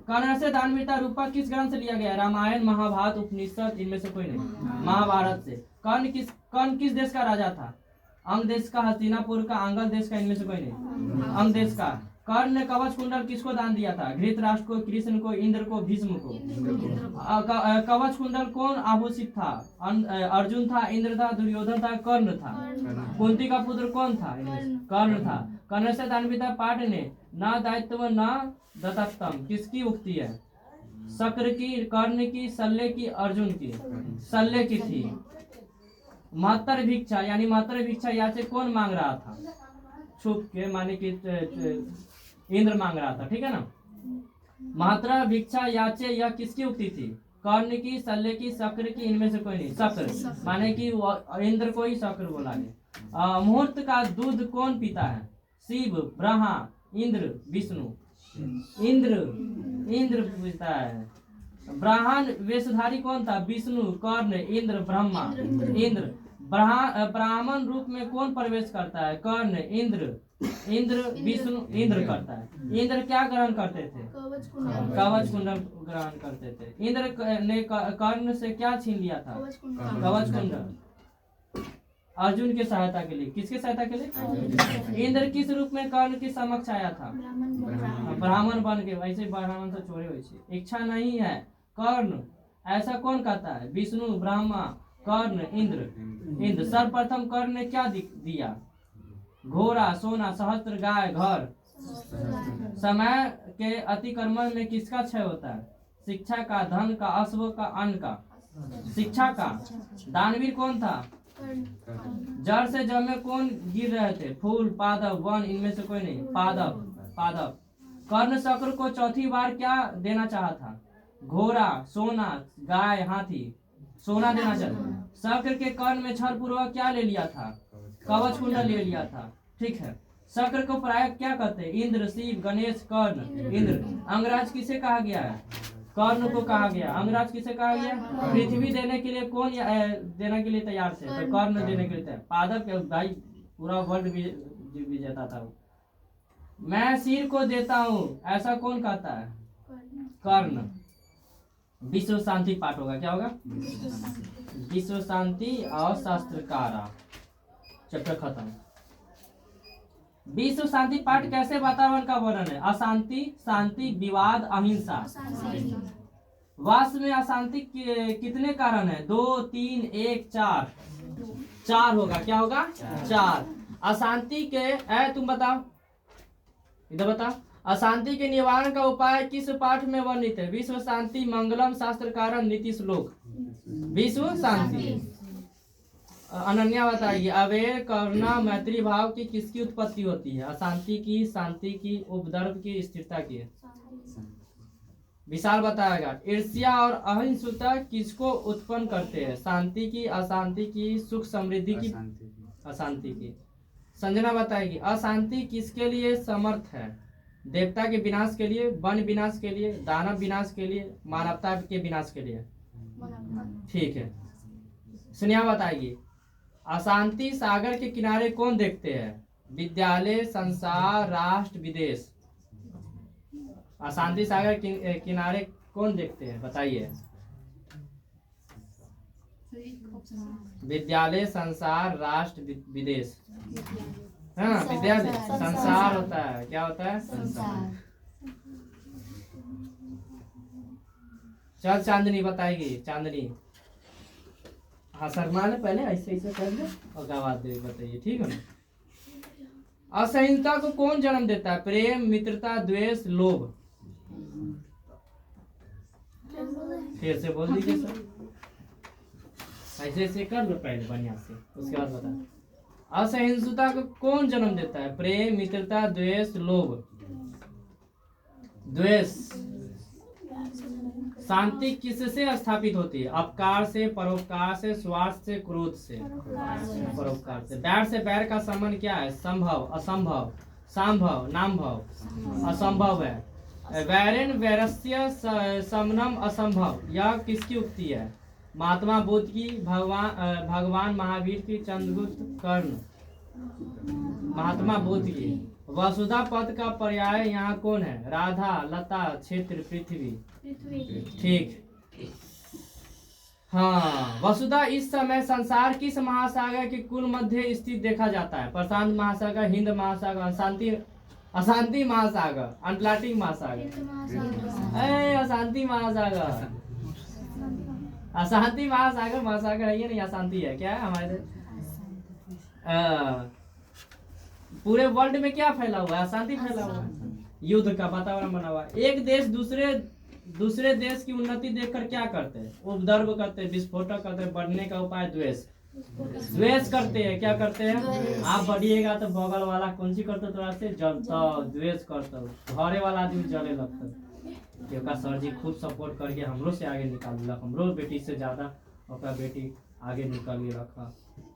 कन्नड़ से दानवीरता रूपक किस ग्रंथ से लिया गया? रामायण, महाभारत, उपनिषद? इनमें से कोई नहीं। महाभारत से। कर्ण किस देश का राजा था? अंग देश का, हस्तिनापुर का, अंगल देश का? इनमें से कोई नहीं। अंग देश का। कर्ण ने कवच कुंडल किसको दान दिया था? धृतराष्ट्र को, कृष्ण को, इंद्र को, भीष्म को? कवच कुंडल कौन आभूषित था? अर्जुन था, इंद्र था, दुर्योधन था, कर्ण था? कुंती का पुत्र कौन था? कर्ण था। कर्ण से दानवीरता पाठ ने न दायित्व न दत्तम किसकी उक्ति है? शक्र की, कर्ण की, शल्य की, अर्जुन की? शल्य की थी। महत्तर भिक्षा यानी महत्तर भिक्षा याचे कौन मांग रहा था? छुप के, माने कि इंद्र मांग रहा था। ठीक है ना? महत्तर भिक्षा याचे यह किसकी उक्ति थी? कर्ण की, शल्य की, शक्र की? इनमें से कोई नहीं। शक्र माने कि इंद्र को ही शक्र बोला गया। मुहूर्त का दूध कौन पीता है? शिव, ब्रह्मा, इंद्र, विष्णु? इंद्र पीता है। ब्राह्मण वेशधारी कौन था? विष्णु, कर्ण, इंद्र, ब्रह्मा? इंद्र। ब्राह्मण रूप में कौन प्रवेश करता है? कर्ण, इंद्र, विष्णु? इंद्र करता है। इंद्र क्या ग्रहण करते थे? कवच कुंडल ग्रहण करते थे। इंद्र ने कर्ण से क्या छीन लिया था? कवच कुंडल। अर्जुन की सहायता के लिए। किसके सहायता के लिए? इंद्र किस रूप में कर्ण के समक्ष आया था? ब्राह्मण बन के। वैसे ब्राह्मण से चोरे वैसे इच्छा नहीं है। कर्ण ऐसा कौन कहता है? विष्णु, ब्रह्मा, कर्ण, इंद्र। सर्वप्रथम कर्ण ने क्या दिया? घोड़ा, सोना, सहस्त्र, गाय, घर? समय के अतिक्रमण में किसका क्षय होता है? शिक्षा का, धन का, अश्व का, अन्न का? शिक्षा का। दानवीर कौन था? जड़ से जड़ में कौन गिर रहे थे? फूल, पादप, वन? इनमें से कोई नहीं। पादप। कर्ण शक्र को चौथी बार क्या देना चाहा था? घोड़ा, सोना, गाय, हाथी? सोना देना चाहा। शक्र के कर्ण में छल पूर्वक क्या ले लिया था? कवच कुंडल ले लिया था। ठीक है। शक्र को प्राय क्या कहते हैं? इंद्र, शिव, गणेश, कर्ण? इंद्र। अंगराज किसे कहा गया है? कर्ण को कहा गया। अंगराज किसे कहा गया? पृथ्वी देने के लिए कौन देने के लिए तैयार थे? तो कर्ण देने के लिए तैयार। पादप के भाई पूरा वर्ल्ड विजेता था। मैं सिर को देता हूँ ऐसा कौन कहता है? कर्ण। विश्व शांति पाठ होगा। क्या होगा? विश्व शांति और शास्त्रकारा। चैप्टर खत्म। विश्व शांति पाठ कैसे वातावरण का वर्णन है? अशांति, शांति, विवाद, अहिंसा। वास्तव में अशांति के कितने कारण है? 2, 3, 1, 4? 4 होगा। क्या होगा? 4। अशांति के तुम बताओ, इधर बताओ। अशांति के निवारण का उपाय किस पाठ में वर्णित है? विश्व शांति, मंगलम, शास्त्रकारम, नीति श्लोक। विश्व शांति। अनन्या बताइए, अवैर, करुणा, मैत्री भाव की किसकी उत्पत्ति होती है? अशांति की, शांति की, उपद्रव की, स्थिरता की? विशाल बताएगा। ईर्ष्या और अहिंसुता किसको उत्पन्न करते हैं? शांति की, अशांति की, सुख समृद्धि की, अशांति की? संजना बताएगी, अशांति किसके लिए समर्थ है? देवता के विनाश के लिए, वन विनाश के लिए, दानव विनाश के लिए, मानवता के विनाश के लिए। ठीक है, सुनिए बताइए, अशांति सागर के किनारे कौन देखते हैं? विद्यालय, संसार, राष्ट्र, विदेश। अशांति सागर के किनारे कौन देखते हैं बताइए? विद्यालय, संसार, राष्ट्र, विदेश। हाँ, विद्यालय संसार होता है। क्या होता है? संसार। चल चांदनी बताएगी, चांदनी। हाँ शर्मा ने पहले ऐसे ऐसे कर दे और गवाह दे बताइए, ठीक है ना? असहिष्णुता को कौन जन्म देता है? प्रेम, मित्रता, द्वेष, लोभ। फिर से बोल दीजिए सर, ऐसे ऐसे कर लो पहले बढ़िया से, उसके बाद बता। असहिष्णुता को कौन जन्म देता है? प्रेम, मित्रता, द्वेष, लोभ। द्वेष। शांति किससे स्थापित होती है? अपकार से, परोपकार से, स्वार्थ से, क्रोध से। परोपकार से। बैर से बैर का संबंध क्या है? संभव, असंभव, संभव, नामभव। असंभव है। वैरेन वैरस्य समनम असंभव, यह किसकी उक्ति है? महात्मा बुद्ध की, भगवान महावीर की, चंद्रगुप्त कर्ण। महात्मा बुद्ध की। वसुधा पद का पर्याय यहाँ कौन है? राधा, लता, क्षेत्र, पृथ्वी। ठीक। हाँ, वसुधा इस समय संसार किस महासागर के कुल मध्य स्थित देखा जाता है? प्रशांत महासागर, हिंद महासागर, अशांति महासागर, अटलांटिक महासागर। अशांति महासागर, अशांति महासागर। महासागर है ये नहीं, अशांति है। क्या है हमारे पूरे वर्ल्ड में क्या फैला हुआ है? अशांति फैला हुआ है, युद्ध का वातावरण बना हुआ है। एक देश दूसरे देश की उन्नति देखकर क्या करते हैं? उपद्रव करते हैं, विस्फोटक करते हैं। बढ़ने का उपाय द्वेष। द्वेष करते हैं। क्या करते हैं? आप बढ़िएगा तो बगल वाला कौन सी करते? थोड़ा से जलता, द्वेष करता, घरे वाला आदमी जले लगता। क्योंकि सर जी खूब सपोर्ट करके हमरो से आगे निकाल, हमरो बेटी से ज्यादा ओकरा बेटी आगे निकाल के रखा,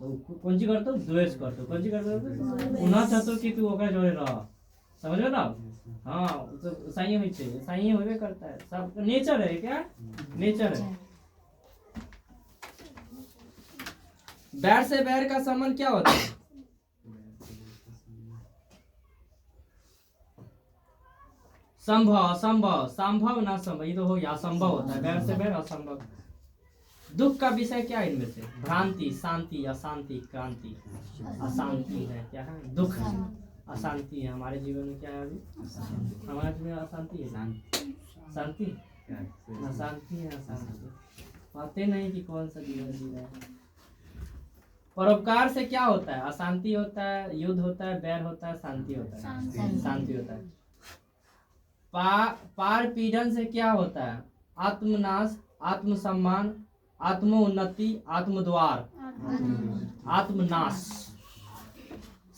तो कौन सी करते? द्वेष करते। कौन सी करते? उना चाहते कि तू ओकरा जोड़े रह, समझो ना? हाँ, तो सही हुई चाहिए, सही होवे करता है, सब नेचर है। क्या नेचर है? बैर से बैर का संबंध क्या होता है? संभव, असंभव, संभव ना संभव, ये तो हो गया। असंभव होता है बैर से बैर, असंभव। दुख का विषय क्या है इनमें से? भ्रांति, शांति, अशांति, क्रांति। अशांति है, क्या है? दुख। अशांति है हमारे जीवन में। क्या है अभी हमारे जीवन में? अशांति है। शांति, अशांति है। अशांति पता नहीं कि कौन सा जीवन जी रहा है। परोपकार से क्या होता है? अशांति होता है, युद्ध होता है, बैर होता है, शांति होता है, शांति होता है। पार पीड़न से क्या होता है? आत्मनाश, आत्मसम्मान, आत्मोन्नति, आत्मद्वार, आत्मनाश।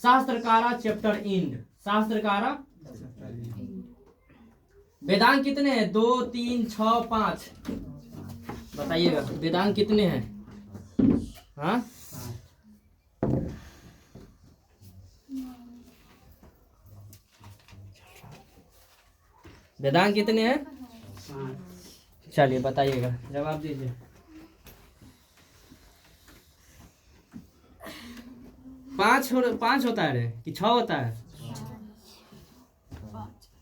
शास्त्रकारा चैप्टर इंड। शास्त्रकारा वेदांत कितने हैं? 2, 3, 6, 5 बताइएगा। वेदांत कितने हैं? हाँ, वेदांत कितने हैं? चलिए बताइएगा, जवाब दीजिए। पांच होता है रे कि 6 होता है?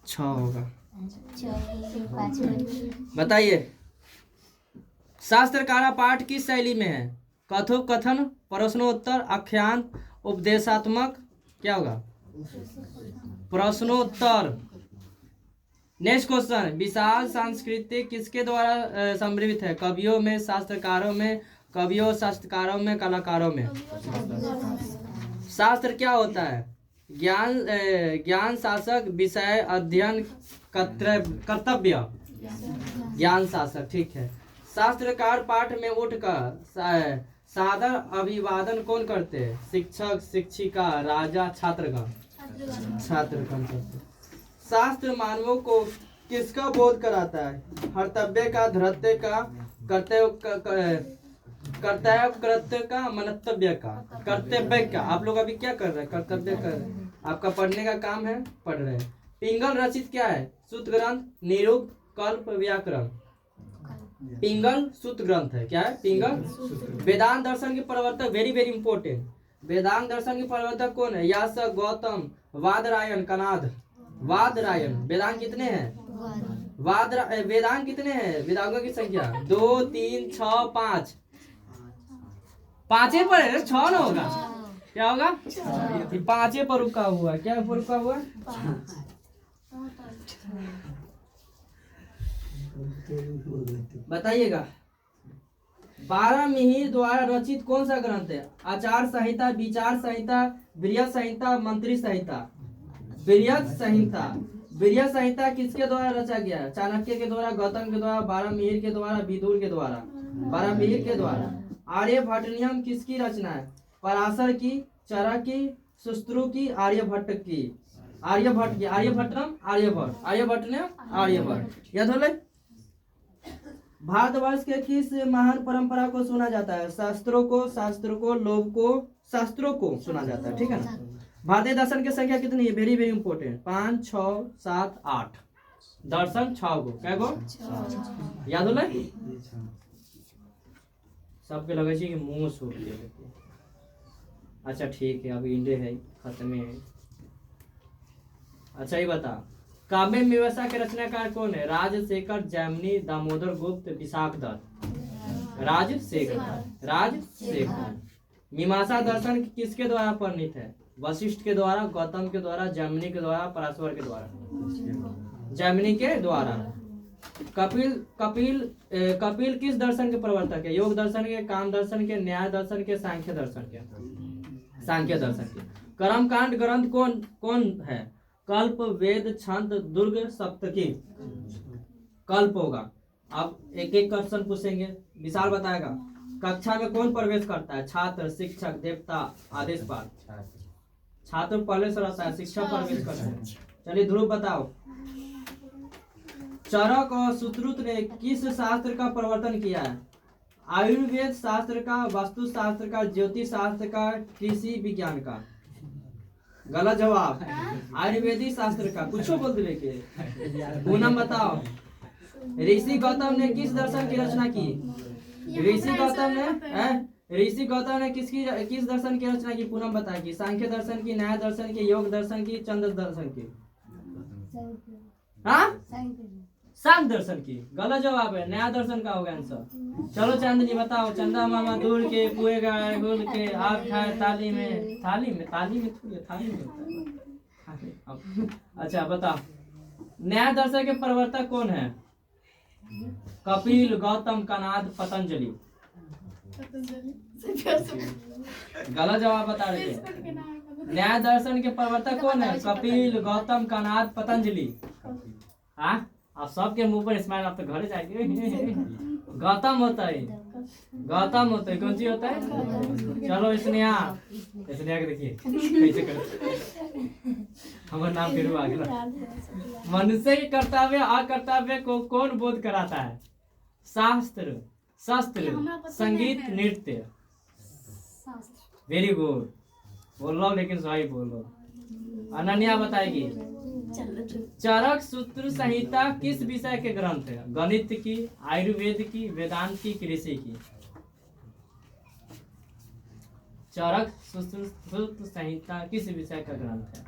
6 होगा। बताइए, शास्त्रकारा पाठ किस शैली में है? कथोपकथन, प्रश्नोत्तर, आख्यान, उपदेशात्मक। क्या होगा? प्रश्नोत्तर। नेक्स्ट क्वेश्चन, विशाल संस्कृति किसके द्वारा समृद्ध है? कवियों में, शास्त्रकारों में, कवियों, शास्त्रकारों में, कलाकारों में। शास्त्र क्या होता है? ज्ञान शासक, विषय अध्ययन, कर्तव्य। ज्ञान शासक, ठीक है। शास्त्रकार पाठ में उठकर सादर अभिवादन कौन करते हैं? शिक्षक, शिक्षिका, राजा, छात्रगण। छात्रगण करते। शास्त्र मानवों को किसका बोध कराता है? कर्तव्य का, धर्तव्य का, कर्तव्य कृत्य का, मनतव्य का। कर्तव्य का। आप लोग अभी क्या कर रहे हैं? कर्तव्य कर रहे हैं। आपका पढ़ने का काम है, पढ़ रहे हैं। पिंगल रचित क्या है? सूत्र ग्रंथ, निरुक्त, कल्प, व्याकरण। पिंगल सूत्र ग्रंथ है। क्या है? पिंगल। वेदांत दर्शन के प्रवर्तक, वेरी वेरी इंपॉर्टेंट, वेदांत दर्शन के प्रवर्तक कौन है? यास्क, गौतम, वादरायण, कनाद। वादरायण। वेदांत कितने हैं? वेदांत कितने हैं? वेदांगों की संख्या 2 3 6 5। पांचे पर है, 6 ना होगा। क्या होगा? ये पांचे पर रुका हुआ। क्या पर रुका हुआ? बताइएगा। 12 मिहिर द्वारा रचित कौन सा ग्रंथ है? आचार संहिता, विचार संहिता, बृहत संहिता, मंत्री संहिता। बृहत संहिता। बृहत संहिता किसके द्वारा रचा गया है? चाणक्य के द्वारा, गौतम के द्वारा, 12 मिहिर के द्वारा, विदुर के द्वारा। 12 मिहिर के द्वारा। आर्यभट्टनियम किसकी रचना है? पराशर की, चरक की, सुश्रुत की, आर्यभट्ट की। आर्यभट्ट की। आर्यभट्टनम, आर्यभट्ट। आर्यभट्टनियम, आर्यभट्ट। याद हो ले? भारतवर्ष के किस महान परंपरा को सुना जाता है? शास्त्रों को, लोभ को, शास्त्रों को सुना जाता है। ठीक है ना? भारतीय दर्शन की संख्या कितनी है? Very very important. 5 6 7 8 दर्शन 6 गो। क्या गो? याद होला? सबके लगे कि मुंह सूख गया। अच्छा ठीक है, अभी इंडे है, खत्म है। अच्छा ये बता, काव्य मीमांसा के रचनाकार कौन है? राजशेखर, जैमिनी, दामोदर गुप्त, विशाख दत्त। राजशेखर। मीमांसा दर्शन किसके द्वारा वर्णित है? वशिष्ठ के द्वारा, गौतम के द्वारा, जैमिनी के द्वारा, पराशर के द्वारा। जैमिनी के द्वारा। कपिल किस दर्शन के प्रवर्तक है? योग दर्शन के, काम दर्शन के, न्याय दर्शन के, सांख्य दर्शन के। सांख्य दर्शन के। कर्मकांड ग्रंथ कौन है? कल्प, वेद, छंद, दुर्ग, सप्तकी। कल्प होगा। अब एक एक क्वेश्चन पूछेंगे, विशाल बताएगा। कक्षा में कौन प्रवेश करता है? छात्र, शिक्षक, देवता, आदेशपाल। छात्र पहले से रहता है, शिक्षक प्रवेश करता है। चलिए ध्रुव बताओ। चरक और सुश्रुत ने किस शास्त्र का प्रवर्तन किया है? आयुर्वेद शास्त्र का, वास्तु शास्त्र का, ज्योतिष शास्त्र का, कृषि विज्ञान का। गलत जवाब। आयुर्वेदिक शास्त्र का। कुछ बोल दे के पूनम बताओ। ऋषि गौतम ने किस दर्शन की रचना की? ऋषि गौतम ने किस दर्शन की रचना की? पूनम बताएगी। सांख्य दर्शन की, न्याय दर्शन की, योग दर्शन की, चंद्र दर्शन की। हाँ, सांख्य दर्शन की। गलत जवाब है, न्याय दर्शन का होगा आंसर। चलो चांदनी बताओ। चंदा मामा दूर के, कुएं गाय घुल के, आप खाए थाली में थोड़ी, थाली में होता है। अच्छा बताओ, न्याय दर्शन के प्रवर्तक कौन है? कपिल, गौतम, कनाद, पतंजलि। गलत जवाब बता रहे थे। न्याय दर्शन के प्रवर्तक कौन है? कपिल, गौतम, कनाद, पतंजलि। हाँ, आप सबके मुंह पर स्माइल। आप तो घर जाएंगे। गौतम होता है, कौन सी होता है? चलो स्नेहा के देखिए कैसे करते। हमारा नाम फिर आ गया। मनुष्य के कर्तव्य अकर्तव्य को कौन बोध कराता है? शास्त्र, शस्त्र, संगीत, नृत्य। वेरी गुड बोल रहा हूँ, लेकिन सही बोल रहा हूँ। अनन्या बताएगी। चरक सूत्र संहिता किस विषय के ग्रंथ है? गणित की, आयुर्वेद की, वेदांत की, कृषि की। चरक सूत्र संहिता किस विषय का ग्रंथ है?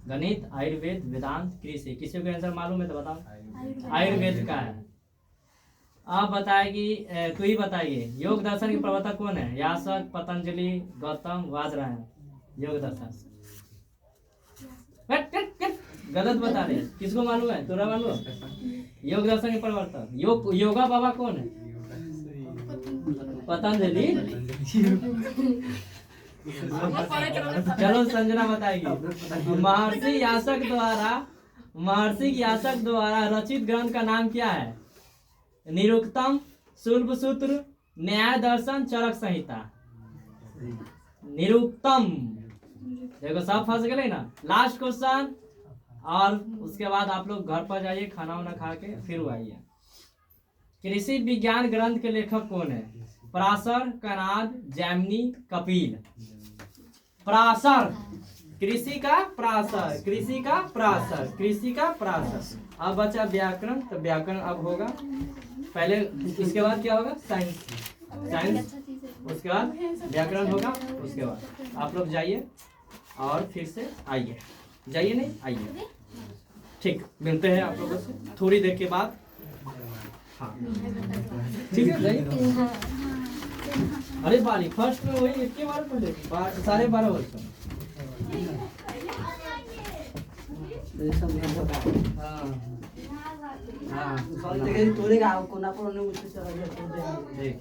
गणित, आयुर्वेद, वेदांत, कृषि। किसी को आंसर मालूम है तो बताओ। आयुर्वेद का है। आप बताएगी, तू ही बताइए। योग दर्शन के प्रवर्तक कौन है? यास्क, पतंजलि, गौतम, वादरायण। योग दर्शन। गलत बता रहे। किसको मालूम है? तोरा मालूम? योग दर्शन के प्रवर्तक योगा बाबा कौन है? पतंजलि। चलो संजना बताएगी। महर्षि यास्क द्वारा रचित ग्रंथ का नाम क्या है? निरुक्तम, शुल्ब सूत्र, न्याय दर्शन, चरक संहिता। निरुक्तम। देखो सब फंस गए ना। लास्ट क्वेश्चन, और उसके बाद आप लोग घर पर जाइए, खाना वाना खा के फिर आइए। कृषि विज्ञान ग्रंथ के लेखक कौन है? पराशर, कनाद, जैमिनी, कपिल। पराशर कृषि का प्रासर, कृषि का प्रासर, कृषि का प्रासर। अब बचा व्याकरण, तो व्याकरण अब होगा पहले, इसके बाद क्या होगा? साइंस, साइंस, उसके बाद व्याकरण होगा, उसके बाद आप लोग जाइए और फिर से आइए, जाइए नहीं आइए, ठीक, मिलते हैं आप लोगों से थोड़ी देर के बाद। हाँ ठीक है, जाइए। अरे बारी फर्स्ट में वही एक बार पढ़े 12:30 वर्ष में। हाँ तोरे का कोना पर मुझसे चला गया देख